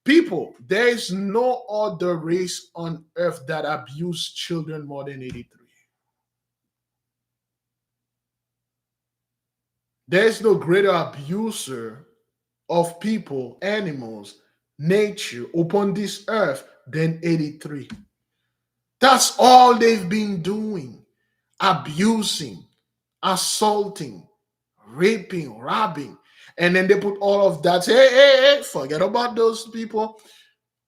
People, there is no other race on earth that abuse children more than 83. There is no greater abuser of people, animals, nature upon this earth than 83. That's all they've been doing. Abusing, assaulting, raping, robbing. And then they put all of that. Hey, forget about those people.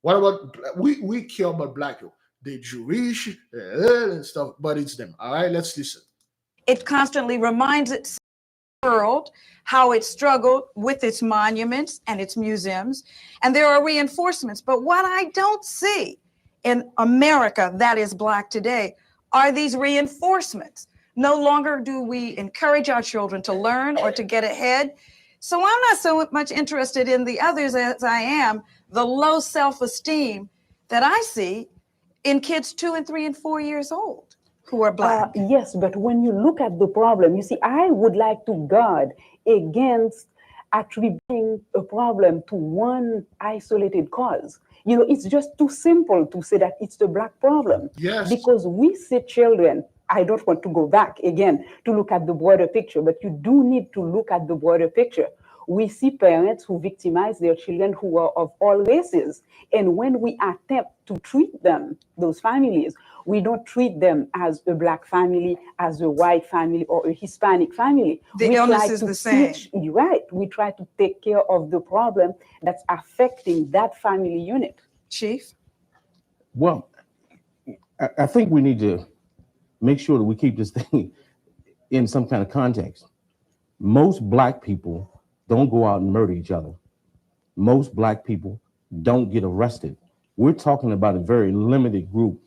What about, we care about black people. they Jewish and stuff, but it's them. All right, let's listen. It constantly reminds its world how it struggled with its monuments and its museums, and there are reinforcements. But what I don't see in America that is Black today are these reinforcements. No longer do we encourage our children to learn or to get ahead. So I'm not so much interested in the others as I am the low self-esteem that I see in kids 2 and 3 and 4 years old who are Black. Yes, but when you look at the problem, you see, I would like to guard against attributing a problem to one isolated cause. You know, it's just too simple to say that it's the Black problem. Yes. Because we see children, I don't want to go back again to look at the broader picture, but you do need to look at the broader picture. We see parents who victimize their children who are of all races. And when we attempt to treat them, those families, we don't treat them as a Black family, as a white family, or a Hispanic family. The illness is the same. Right. We try to take care of the problem that's affecting that family unit. Chief? Well, I think we need to make sure that we keep this thing in some kind of context. Most Black people don't go out and murder each other. Most Black people don't get arrested. We're talking about a very limited group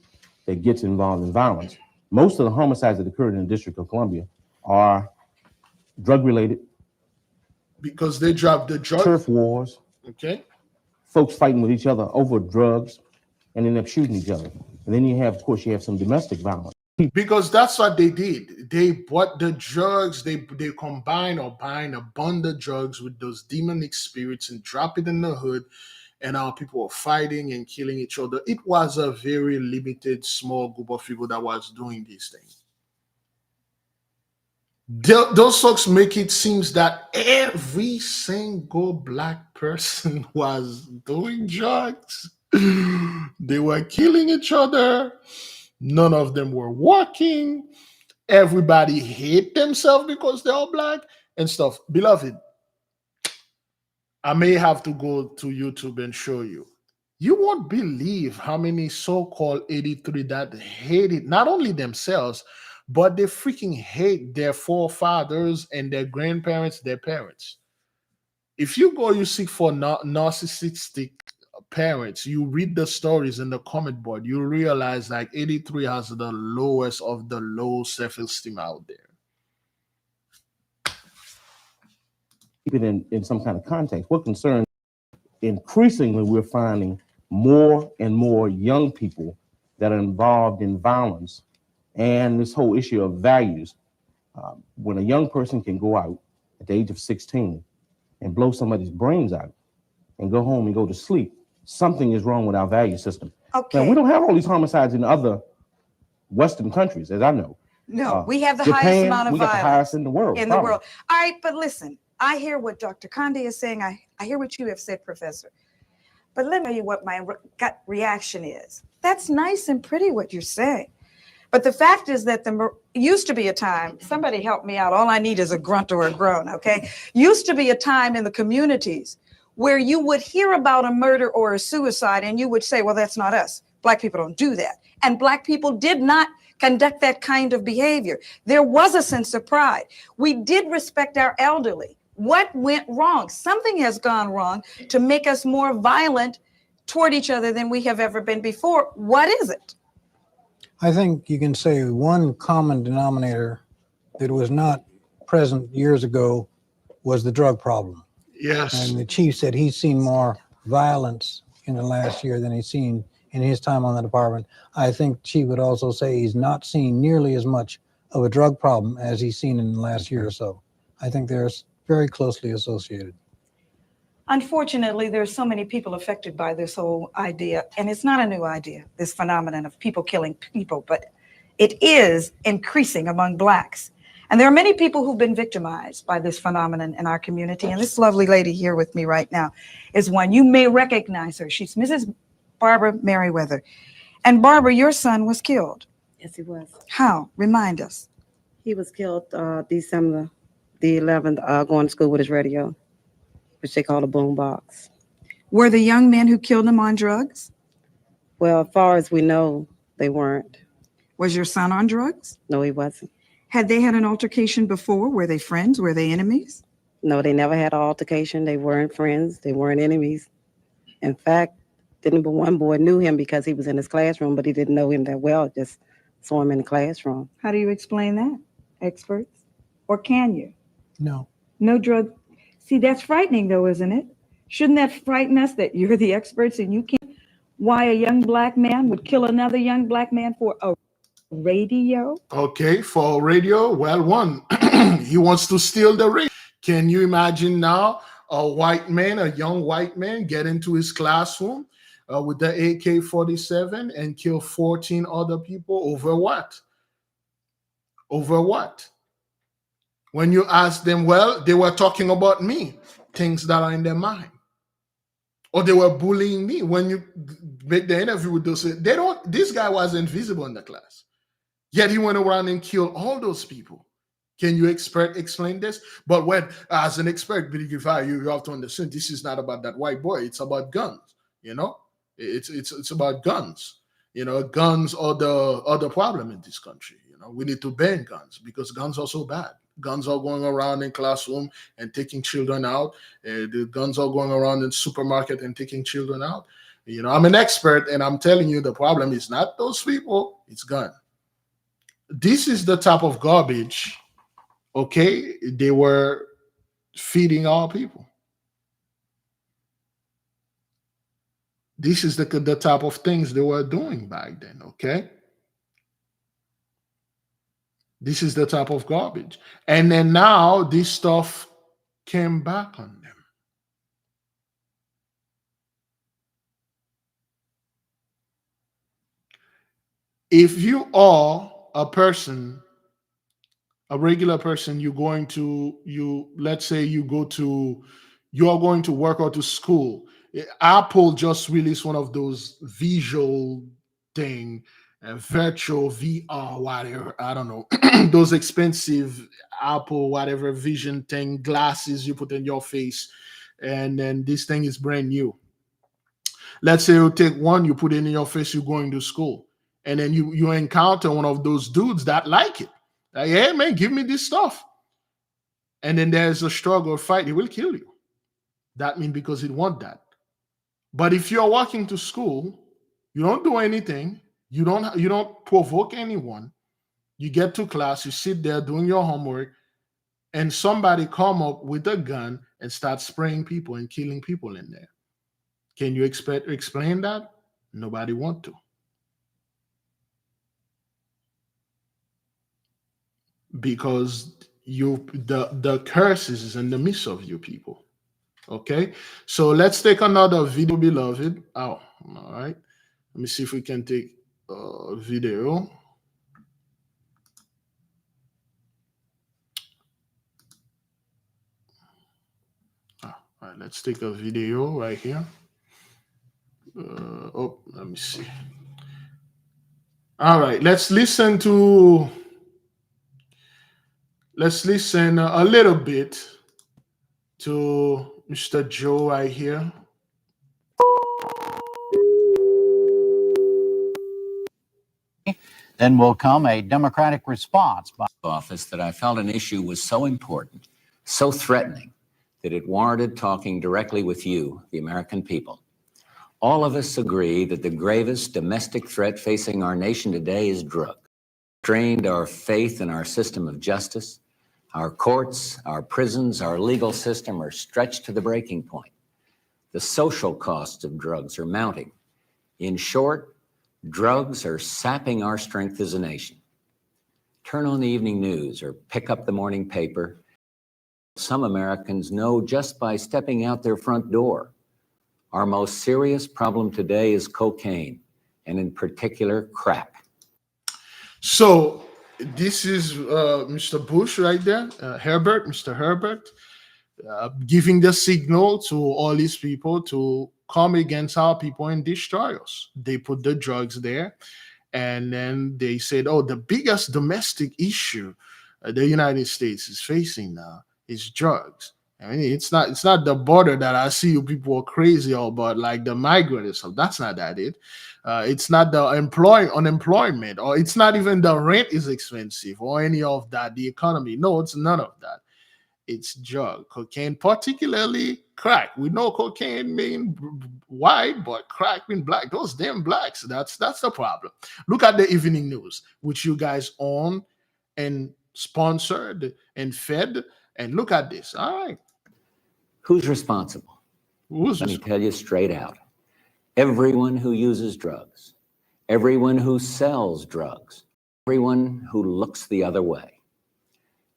that gets involved in violence. Most of the homicides that occurred in the District of Columbia are drug related. Because they dropped the drugs. Turf wars. Okay. Folks fighting with each other over drugs and end up shooting each other. And then you have some domestic violence. Because that's what they did. They bought the drugs, they combine or bind a bundle of drugs with those demonic spirits and drop it in the hood, and our people were fighting and killing each other. It was a very limited, small group of people that was doing these things. Those folks make it seem that every single Black person was doing drugs. They were killing each other. None of them were working. Everybody hate themselves because they're all Black and stuff. Beloved, I may have to go to YouTube and show you. You won't believe how many so-called 83 that hated not only themselves, but they freaking hate their forefathers and their grandparents, their parents. If you go, you seek for narcissistic parents, you read the stories in the comment board, you realize like 83 has the lowest of the low self-esteem out there. Keep it in some kind of context. What concerns, increasingly we're finding more and more young people that are involved in violence and this whole issue of values. When a young person can go out at the age of 16 and blow somebody's brains out and go home and go to sleep, something is wrong with our value system. Okay. Now, we don't have all these homicides in other Western countries, as I know. No, we have the Japan, highest amount of we got the violence highest in the world. in the world. All right, but listen, I hear what Dr. Condé is saying. I hear what you have said, Professor. But let me tell you what my gut reaction is. That's nice and pretty what you're saying. But the fact is that there used to be a time, somebody help me out, all I need is a grunt or a groan, okay? Used to be a time in the communities where you would hear about a murder or a suicide and you would say, well, that's not us. Black people don't do that. And Black people did not conduct that kind of behavior. There was a sense of pride. We did respect our elderly. What went wrong? Something has gone wrong to make us more violent toward each other than we have ever been before. What is it? I think you can say one common denominator that was not present years ago was the drug problem. Yes. And the chief said he's seen more violence in the last year than he's seen in his time on the department. I think Chief would also say he's not seen nearly as much of a drug problem as he's seen in the last year or so. I think they're very closely associated. Unfortunately, there's so many people affected by this whole idea, and it's not a new idea, this phenomenon of people killing people, but it is increasing among Blacks. And there are many people who've been victimized by this phenomenon in our community. And this lovely lady here with me right now is one. You may recognize her. She's Mrs. Barbara Merriweather. And Barbara, your son was killed. Yes, he was. How? Remind us. He was killed December the 11th, going to school with his radio, which they call a boom box. Were the young men who killed him on drugs? Well, as far as we know, They weren't. Was your son on drugs? No, he wasn't. Had they had an altercation before? Were they friends? Were they enemies? No, they never had an altercation. They weren't friends. They weren't enemies. In fact, didn't but one boy knew him because he was in his classroom, but he didn't know him that well. Just saw him in the classroom. How do you explain that, experts? Or can you? No. No drug. See, that's frightening though, isn't it? Shouldn't that frighten us that you're the experts and you can't? Why a young black man would kill another young black man for a radio? Okay, for radio, well, one, he wants to steal the radio. Can you imagine now a white man, a young white man, get into his classroom with the AK-47 and kill 14 other people over what? Over what? When you ask them, well, they were talking about me, things that are in their mind. Or they were bullying me. When you make the interview with those, they don't, this guy was invisible in the class. Yet he went around and killed all those people. Can you explain this? But when, as an expert, Biglevi, you have to understand this is not about that white boy. It's about guns. You know, it's about guns. You know, guns are the problem in this country. You know, we need to ban guns because guns are so bad. Guns are going around in classroom and taking children out. The guns are going around in supermarket and taking children out. You know, I'm an expert and I'm telling you the problem is not those people, it's gun. This is the type of garbage, okay, they were feeding our people. This is the type of things they were doing back then, okay? This is the type of garbage. And then now this stuff came back on them. If you are a person, a regular person, let's say you are going to work or to school. Apple just released one of those visual thing, virtual VR, whatever, I don't know, those expensive Apple, whatever vision thing, glasses you put in your face. And then this thing is brand new. Let's say you take one, you put it in your face, you're going to school. And then you encounter one of those dudes that like it. Like, hey, man, give me this stuff. And then there's a struggle or fight. He will kill you. That means because he want that. But if you're walking to school, you don't do anything. You don't provoke anyone. You get to class, you sit there doing your homework, and somebody come up with a gun and start spraying people and killing people in there. Can you explain that? Nobody want to. Because the curses is in the midst of you people. Okay, so let's take another video, beloved. Oh, all right. Let me see if we can take a video. All right, let's take a video right here. Let me see. All right, let's listen a little bit to Mr. Joe right here. Then will come a Democratic response by office that I felt an issue was so important, so threatening, that it warranted talking directly with you, the American people. All of us agree that the gravest domestic threat facing our nation today is drugs. Strained our faith in our system of justice. Our courts, our prisons, our legal system are stretched to the breaking point. The social costs of drugs are mounting. In short, drugs are sapping our strength as a nation. Turn on the evening news or pick up the morning paper. Some Americans know just by stepping out their front door. Our most serious problem today is cocaine, and in particular, crack. So this is Mr. Bush right there, Mr. Herbert, giving the signal to all these people to come against our people and destroy us. They put the drugs there, and then they said, oh, the biggest domestic issue the United States is facing now is drugs. I mean, it's not the border that I see you people are crazy about, like the migrant and stuff. That's not that it. It's not the unemployment, or it's not even the rent is expensive or any of that. The economy, no, it's none of that. It's drug, cocaine, particularly crack. We know cocaine mean white, but crack mean black. Those damn blacks. That's the problem. Look at the evening news, which you guys own and sponsored and fed. And look at this. All right. Who's responsible? Let me tell you straight out. Everyone who uses drugs, everyone who sells drugs, everyone who looks the other way.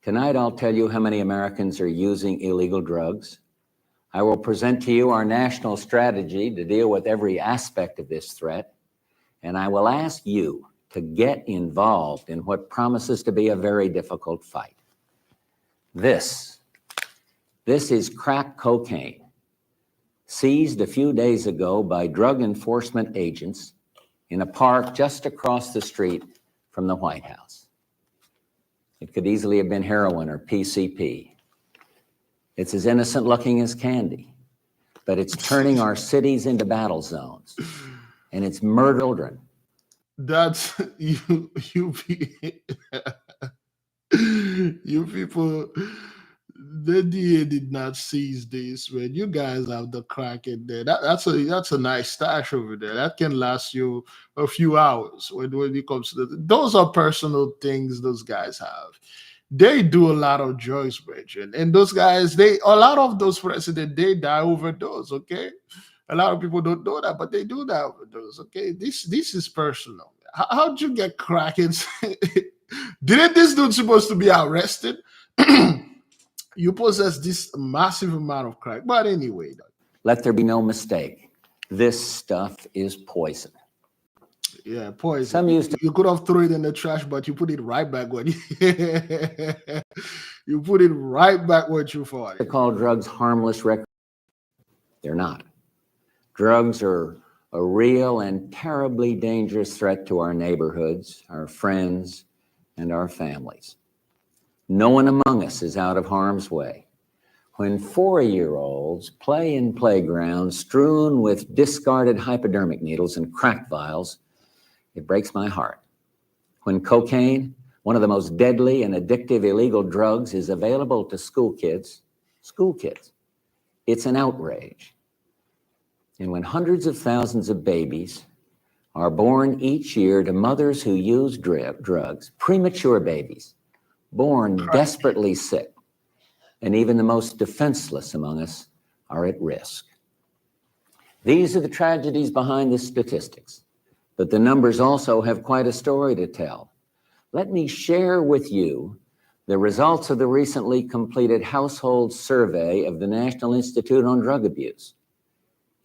Tonight, I'll tell you how many Americans are using illegal drugs. I will present to you our national strategy to deal with every aspect of this threat. And I will ask you to get involved in what promises to be a very difficult fight. This is crack cocaine, seized a few days ago by drug enforcement agents in a park just across the street from the White House. It could easily have been heroin or PCP. It's as innocent looking as candy, but it's turning our cities into battle zones, and it's murdering children. That's you people. The DA did not seize this, man. You guys have the crack in there. That's a nice stash over there. That can last you a few hours when it comes to those are personal things those guys have. They do a lot of drugs, Bridget. And those guys, a lot of those presidents, they die overdose, okay? A lot of people don't know that, but they do die overdose, okay? This is personal. How'd you get cracking? Didn't this dude supposed to be arrested? You possess this massive amount of crack. But anyway. Let there be no mistake. This stuff is poison. Yeah, poison. Some used to. You could have thrown it in the trash, but you put it right back when you put it right back where you fought it. To call drugs harmless records. They're not. Drugs are a real and terribly dangerous threat to our neighborhoods, our friends, and our families. No one among us is out of harm's way. When 4-year-olds play in playgrounds strewn with discarded hypodermic needles and crack vials, it breaks my heart. When cocaine, one of the most deadly and addictive illegal drugs, is available to school kids, it's an outrage. And when hundreds of thousands of babies are born each year to mothers who use drugs, premature babies, born desperately sick, and even the most defenseless among us are at risk. These are the tragedies behind the statistics, but the numbers also have quite a story to tell. Let me share with you the results of the recently completed household survey of the National Institute on Drug Abuse.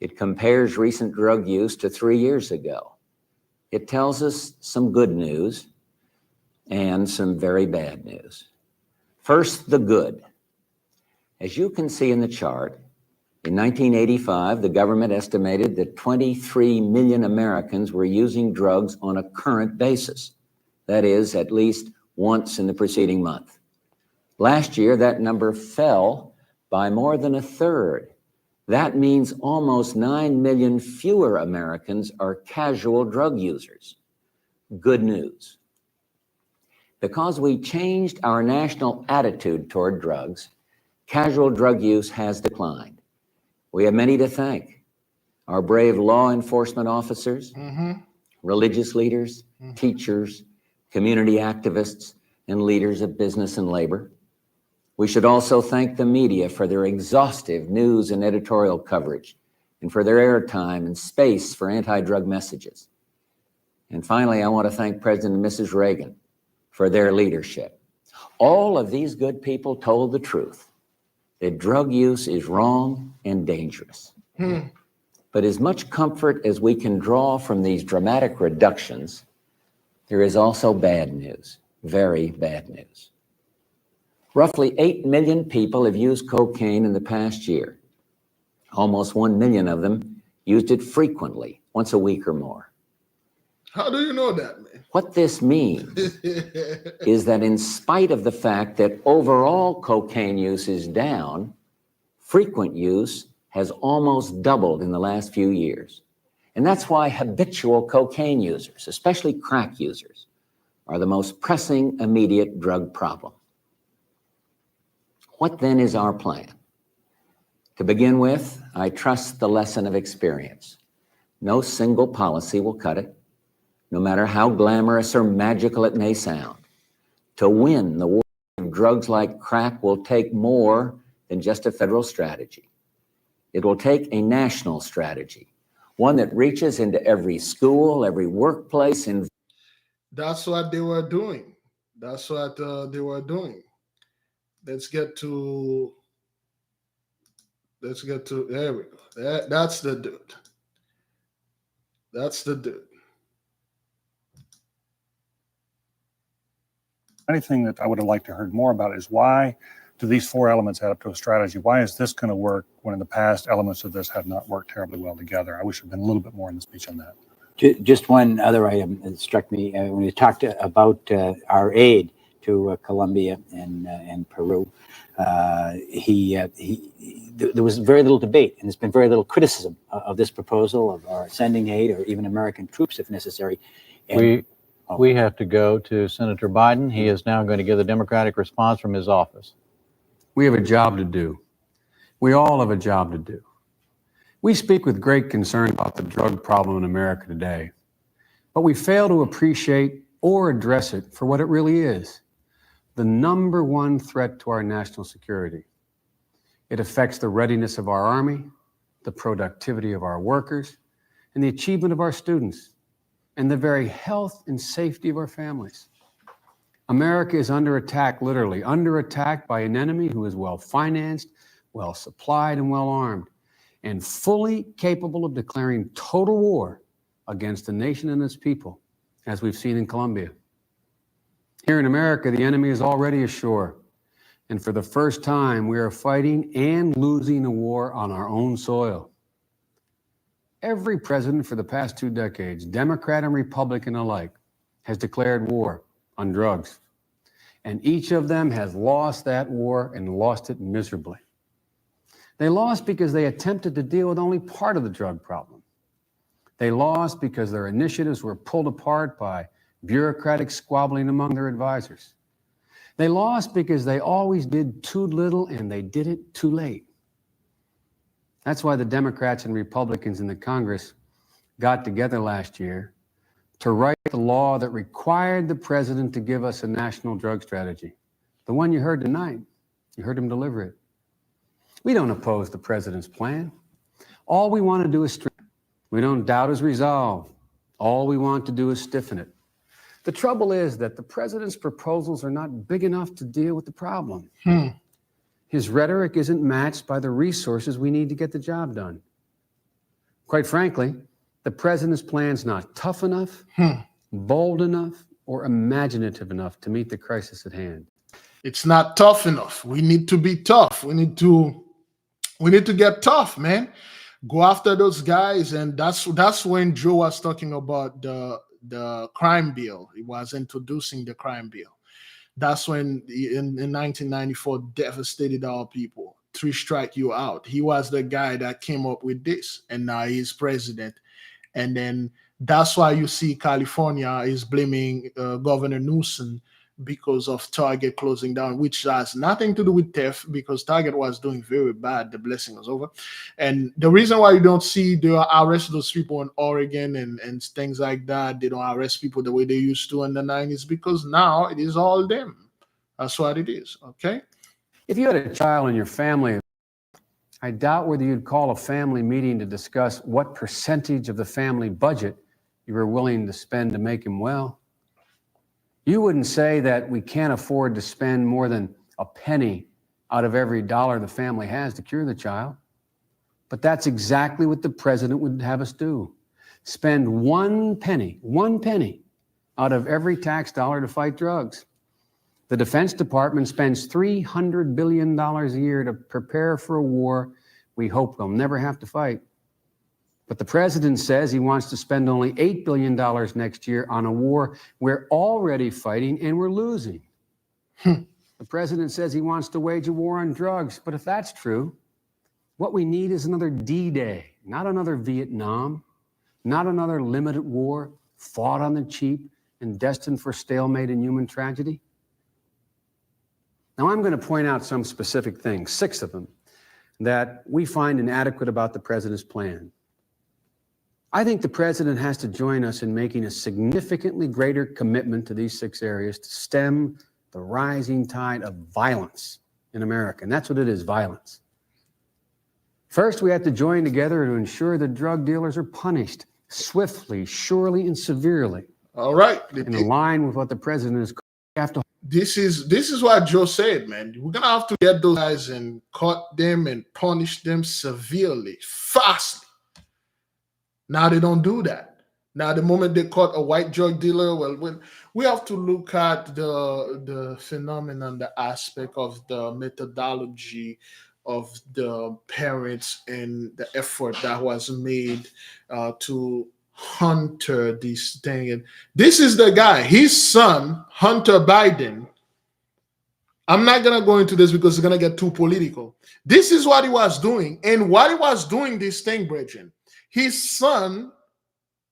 It compares recent drug use to 3 years ago. It tells us some good news and some very bad news. First, the good. As you can see in the chart, in 1985, the government estimated that 23 million Americans were using drugs on a current basis. That is, at least once in the preceding month. Last year, that number fell by more than a third. That means almost 9 million fewer Americans are casual drug users. Good news. Because we changed our national attitude toward drugs, casual drug use has declined. We have many to thank. Our brave law enforcement officers, religious leaders, teachers, community activists, and leaders of business and labor. We should also thank the media for their exhaustive news and editorial coverage, and for their airtime and space for anti-drug messages. And finally, I want to thank President and Mrs. Reagan for their leadership. All of these good people told the truth, that drug use is wrong and dangerous. But as much comfort as we can draw from these dramatic reductions, there is also bad news, very bad news. Roughly 8 million people have used cocaine in the past year. Almost 1 million of them used it frequently, once a week or more. How do you know that, man? What this means is that in spite of the fact that overall cocaine use is down, Frequent use has almost doubled in the last few years. And that's why habitual cocaine users, especially crack users, are the most pressing immediate drug problem. What then is our plan? To begin with, I trust the lesson of experience. No single policy will cut it, no matter how glamorous or magical it may sound. To win the war on drugs like crack will take more than just a federal strategy. It will take a national strategy, one that reaches into every school, every workplace. That's what they were doing. That's what they were doing. Let's get to, there we go. That's the dude. That's the dude. Anything that I would have liked to heard more about is why do these four elements add up to a strategy? Why is this going to work when in the past elements of this have not worked terribly well together? I wish there'd been a little bit more in the speech on that. Just one other item that struck me when you talked about our aid to Colombia and Peru. There was very little debate, and there's been very little criticism of this proposal of our sending aid or even American troops if necessary. And, we have to go to Senator Biden. He is now going to give the Democratic response from his office. We have a job to do. We all have a job to do. We speak with great concern about the drug problem in America today, but we fail to appreciate or address it for what it really is, the number one threat to our national security. It affects the readiness of our Army, the productivity of our workers, and the achievement of our students, and the very health and safety of our families. America is under attack, literally, under attack by an enemy who is well-financed, well-supplied, and well-armed, and fully capable of declaring total war against the nation and its people, as we've seen in Colombia. Here in America, the enemy is already ashore, and for the first time, we are fighting and losing a war on our own soil. Every president for the past 2 decades, Democrat and Republican alike, has declared war on drugs. And each of them has lost that war and lost it miserably. They lost because they attempted to deal with only part of the drug problem. They lost because their initiatives were pulled apart by bureaucratic squabbling among their advisors. They lost because they always did too little and they did it too late. That's why the Democrats and Republicans in the Congress got together last year to write the law that required the president to give us a national drug strategy. The one you heard tonight, you heard him deliver it. We don't oppose the president's plan. All we want to do is strengthen it. We don't doubt his resolve. All we want to do is stiffen it. The trouble is that the president's proposals are not big enough to deal with the problem. His rhetoric isn't matched by the resources we need to get the job done. Quite frankly, the president's plan's not tough enough, bold enough, or imaginative enough to meet the crisis at hand. It's not tough enough. We need to be tough. We need to get tough, man. Go after those guys, and that's when Joe was talking about the crime bill. He was introducing the crime bill. That's when in 1994 devastated our people. 3 strike you out. He was the guy that came up with this, and now he's president. And then that's why you see California is blaming Governor Newsom because of Target closing down, which has nothing to do with theft, because Target was doing very bad. The blessing was over. And the reason why you don't see they arrest those people in Oregon and things like that, they don't arrest people the way they used to in the 90s, because now it is all them. That's what it is, okay? If you had a child in your family, I doubt whether you'd call a family meeting to discuss what percentage of the family budget you were willing to spend to make him well. You wouldn't say that we can't afford to spend more than a penny out of every dollar the family has to cure the child. But that's exactly what the president would have us do. Spend one penny out of every tax dollar to fight drugs. The Defense Department spends $300 billion a year to prepare for a war we hope we'll never have to fight. But the president says he wants to spend only $8 billion next year on a war we're already fighting and we're losing. The president says he wants to wage a war on drugs, but if that's true, What we need is another D-Day, not another Vietnam, not another limited war fought on the cheap and destined for stalemate and human tragedy. Now, I'm going to point out some specific things, 6 of them, that we find inadequate about the president's plan. I think the president has to join us in making a significantly greater commitment to these 6 areas to stem the rising tide of violence in America. And that's what it is, violence. First, we have to join together to ensure that drug dealers are punished swiftly, surely, and severely. All right. In line with what the president is after. This is what Joe said, man. We're gonna have to get those guys and cut them and punish them severely, fastly. Now they don't do that. Now the moment they caught a white drug dealer, well, when we have to look at the phenomenon, the aspect of the methodology of the parents and the effort that was made to Hunter this thing. And this is the guy, his son, Hunter Biden. I'm not going to go into this because it's going to get too political. This is what he was doing. And while he was doing this thing, Bridget, his son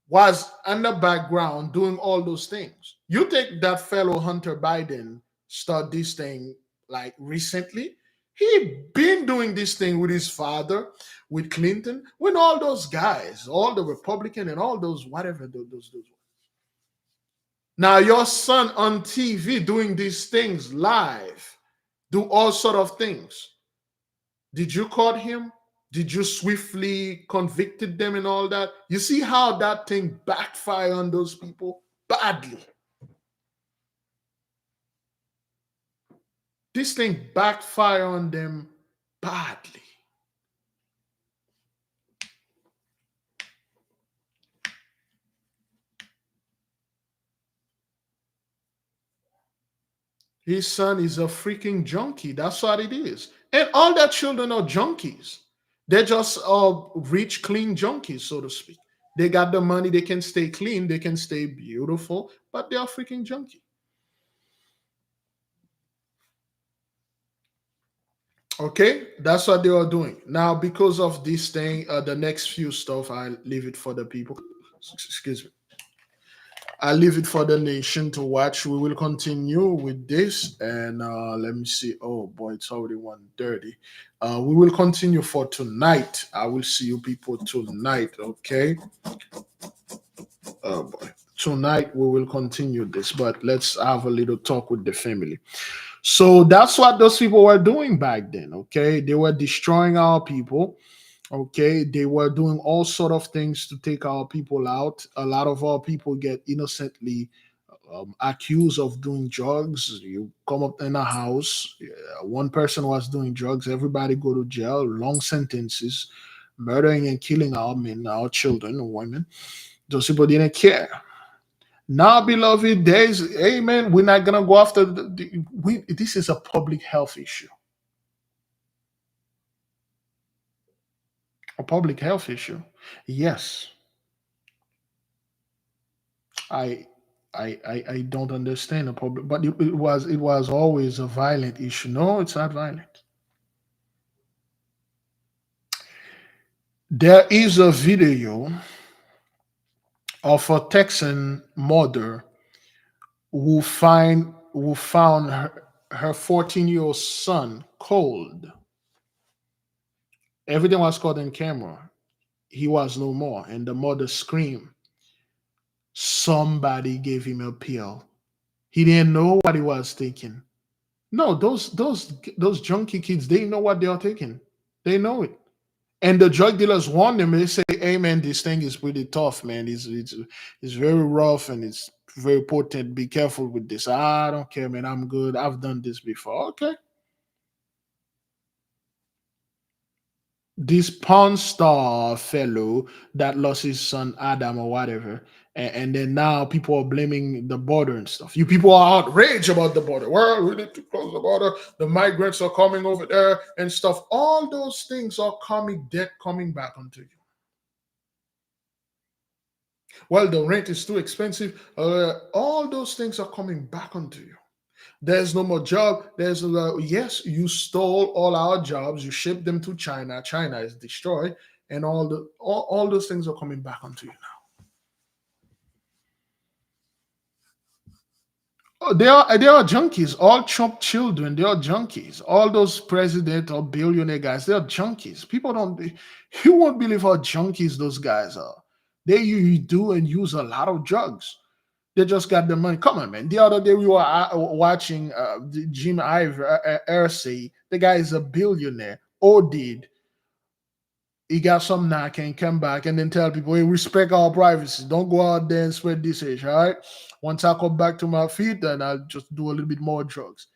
was in the background doing all those things. You think that fellow Hunter Biden started this thing like recently? He been doing this thing with his father, with Clinton, with all those guys, all the Republican and all those whatever those. Now your son on TV doing these things live, do all sort of things. Did you caught him? Did you swiftly convicted them and all that? You see how that thing backfired on those people badly. This thing backfired on them badly. His son is a freaking junkie. That's what it is. And all their children are junkies. They're just rich, clean junkies, so to speak. They got the money. They can stay clean. They can stay beautiful, but they are freaking junkie. Okay, that's what they are doing. Now, because of this thing, the next few stuff, I leave it for the people. Excuse me. I leave it for the nation to watch. We will continue with this. And let me see. Oh, boy, it's already 1:30. We will continue for tonight. I will see you people tonight, okay? Oh, boy. Tonight, we will continue this. But let's have a little talk with the family. So that's what those people were doing back then, okay? They were destroying our people, okay? They were doing all sort of things to take our people out. A lot of our people get innocently accused of doing drugs. You come up in a house, one person was doing drugs, everybody go to jail, long sentences, murdering and killing our men, our children, and women. Those people didn't care. Now, beloved, there's, amen, we're not going to go after, this is a public health issue. A public health issue. Yes. I don't understand the public, but it was always a violent issue. No, it's not violent. There is a video of a Texan mother who found her 14-year-old son cold. Everything was caught on camera. He was no more, and the mother screamed. Somebody gave him a pill. He didn't know what he was taking. No, those junkie kids, they know what they are taking. They know it. And the drug dealers warn them. They say, hey, man, this thing is pretty tough, man. It's very rough and it's very potent. Be careful with this. I don't care, man. I'm good. I've done this before. Okay. This Pawn Star fellow that lost his son Adam or whatever, and then now people are blaming the border and stuff. You people are outraged about the border. Well, we need to close the border. The migrants are coming over there and stuff. All those things are coming back onto you. Well, the rent is too expensive. All those things are coming back onto you. There's no more job. There's yes, you stole all our jobs. You shipped them to China. China is destroyed, and all those things are coming back onto you now. Oh, they are junkies. All Trump children, they are junkies. All those president or billionaire guys, they are junkies. People don't. You won't believe how junkies those guys are. They do and use a lot of drugs. They just got the money. Come on, man. The other day we were watching Jim Irsay. The guy is a billionaire. OD'd. He got some knock and come back and then tell people, hey, respect our privacy. Don't go out there and spread this age, all right? Once I come back to my feet, then I'll just do a little bit more drugs.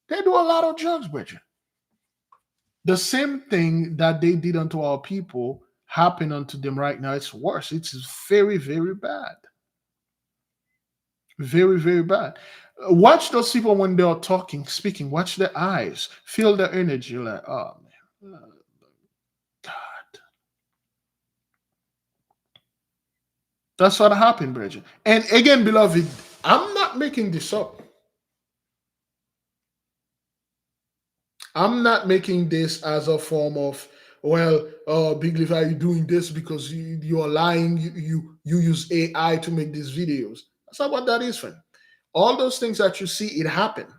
They do a lot of drugs, Bridget. The same thing that they did unto our people happen unto them right now. It's worse. It's very, very bad. Very, very bad. Watch those people when they are talking, speaking. Watch their eyes. Feel their energy. You're like, oh, man. That's what happened, Bridget. And again, beloved, I'm not making this up. I'm not making this as a form of, well, Big Levi, are you doing this because you are lying? You use AI to make these videos. That's not what that is, friend. All those things that you see, it happened.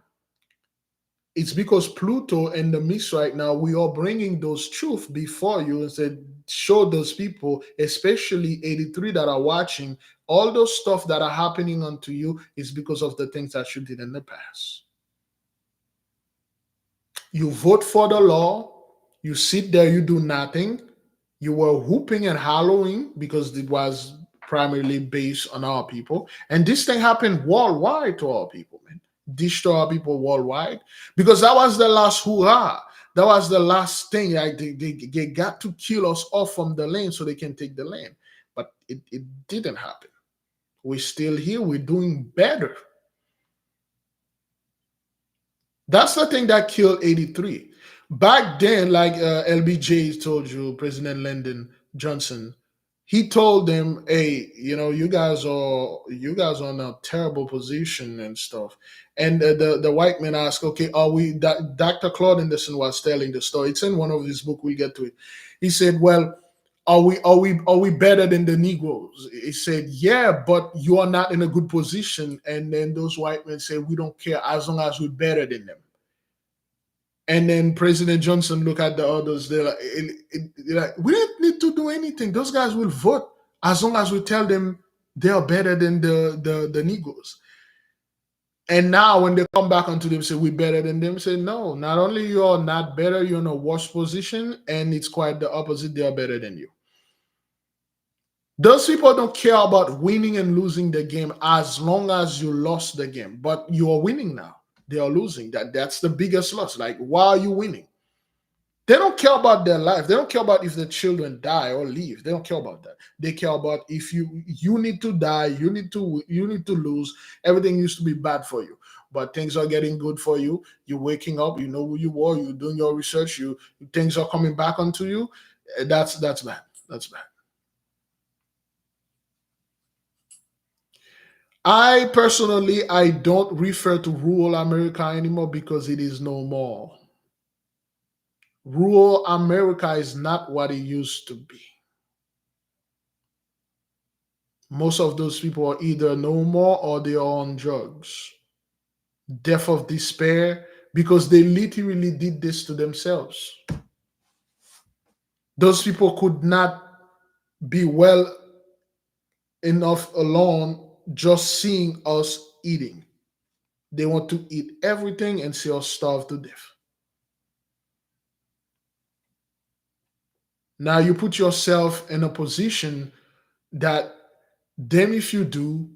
It's because Pluto and the mix right now, we are bringing those truths before you and said, show those people, especially 83 that are watching, all those stuff that are happening unto you is because of the things that you did in the past. You vote for the law, you sit there, you do nothing. You were whooping and howling because it was primarily based on our people. And this thing happened worldwide to our people, man. Destroy our people worldwide, because that was the last hurrah. That was the last thing. Like they got to kill us off from the land so they can take the land. But it didn't happen. We're still here. We're doing better. That's the thing that killed 83. Back then, like LBJ told you, President Lyndon Johnson, he told them, hey, you guys are in a terrible position and stuff. And the white man asked, okay, are we, Dr. Claude Anderson was telling the story. It's in one of his books, we'll get to it. He said, well, are we better than the Negroes? He said, yeah, but you are not in a good position. And then those white men said, we don't care as long as we're better than them. And then President Johnson look at the others. They're like, we don't need to do anything. Those guys will vote as long as we tell them they are better than the Negroes. And now when they come back onto them, say we're better than them. Say no. Not only you are not better, you're in a worse position, and it's quite the opposite. They are better than you. Those people don't care about winning and losing the game as long as you lost the game. But you are winning now. They are losing. That's the biggest loss. Like, why are you winning? They don't care about their life. They don't care about if the children die or leave. They don't care about that. They care about if you need to die, you need to lose. Everything used to be bad for you, but things are getting good for you. You're waking up. You know who you are. You're doing your research. Things are coming back onto you. That's bad. That's bad. I personally, I don't refer to rural America anymore because it is no more. Rural America is not what it used to be. Most of those people are either no more or they are on drugs. Death of despair, because they literally did this to themselves. Those people could not be well enough alone just seeing us eating. They want to eat everything and see us starve to death. Now you put yourself in a position that damn if you do,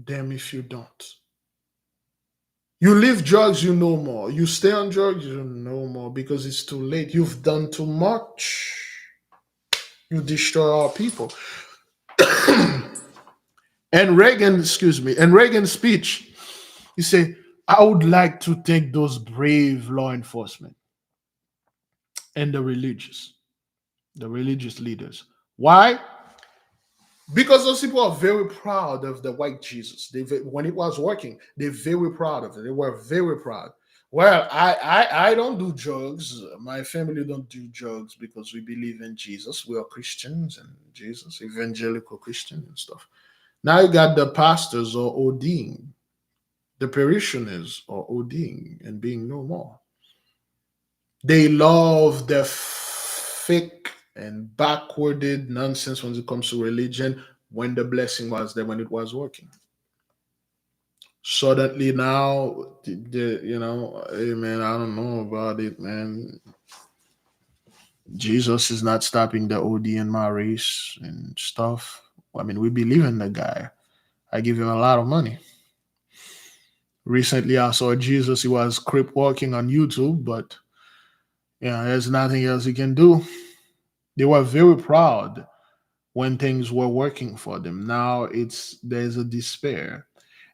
damn if you don't. You leave drugs, you know more. You stay on drugs, you know more because it's too late. You've done too much. You destroy our people. And Reagan's speech, he said, I would like to thank those brave law enforcement and the religious leaders. Why? Because those people are very proud of the white Jesus. When it was working, they're very proud of it. They were very proud. Well, I don't do drugs. My family don't do drugs because we believe in Jesus. We are Christians and Jesus, evangelical Christian and stuff. Now you got the pastors or ODing, the parishioners or ODing and being no more. They love the fake and backwarded nonsense when it comes to religion when the blessing was there, when it was working. Suddenly now, hey man, I don't know about it, man. Jesus is not stopping the OD in my race and stuff. I mean, we believe in the guy. I give him a lot of money. Recently, I saw Jesus. He was crip walking on YouTube, but there's nothing else he can do. They were very proud when things were working for them. Now there's a despair.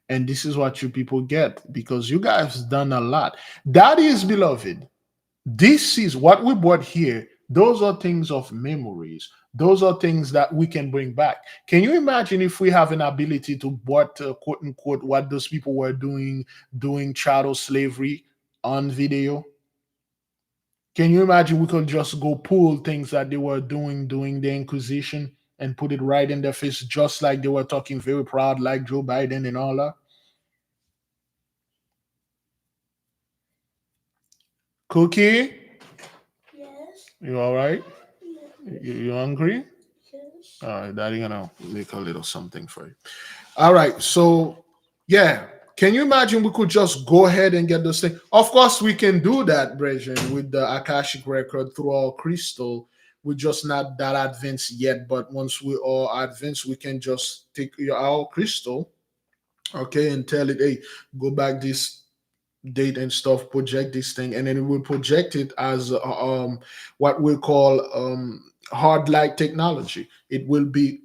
And this is what you people get because you guys done a lot. That is, beloved, this is what we brought here. Those are things of memories. Those are things that we can bring back. Can you imagine if we have an ability to what quote unquote what those people were doing chattel slavery on video? Can you imagine we could just go pull things that they were doing the Inquisition and put it right in their face, just like they were talking very proud, like Joe Biden and all that? Cookie? Yes. You all right? Yes. You hungry? Yes. All right, Daddy gonna make a little something for you. All right, so yeah. Can you imagine we could just go ahead and get those things? Of course, we can do that, brethren, with the Akashic record through our crystal. We're just not that advanced yet, but once we are advanced, we can just take our crystal, okay, and tell it, hey, go back this date and stuff, project this thing, and then it will project it as what we call hard light technology. It will be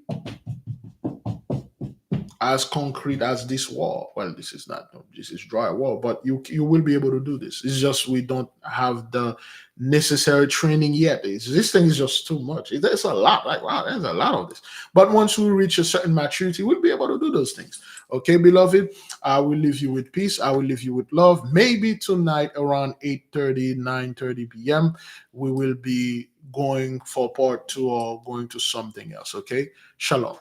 as concrete as this wall. Well, this is not, this is dry wall, but you will be able to do this. It's just we don't have the necessary training yet. This thing is just too much. There's a lot. Like, wow, there's a lot of this. But once we reach a certain maturity, we'll be able to do those things. Okay, beloved, I will leave you with peace. I will leave you with love. Maybe tonight around 8:30, 9:30 p.m., we will be going for part 2 or going to something else. Okay, shalom.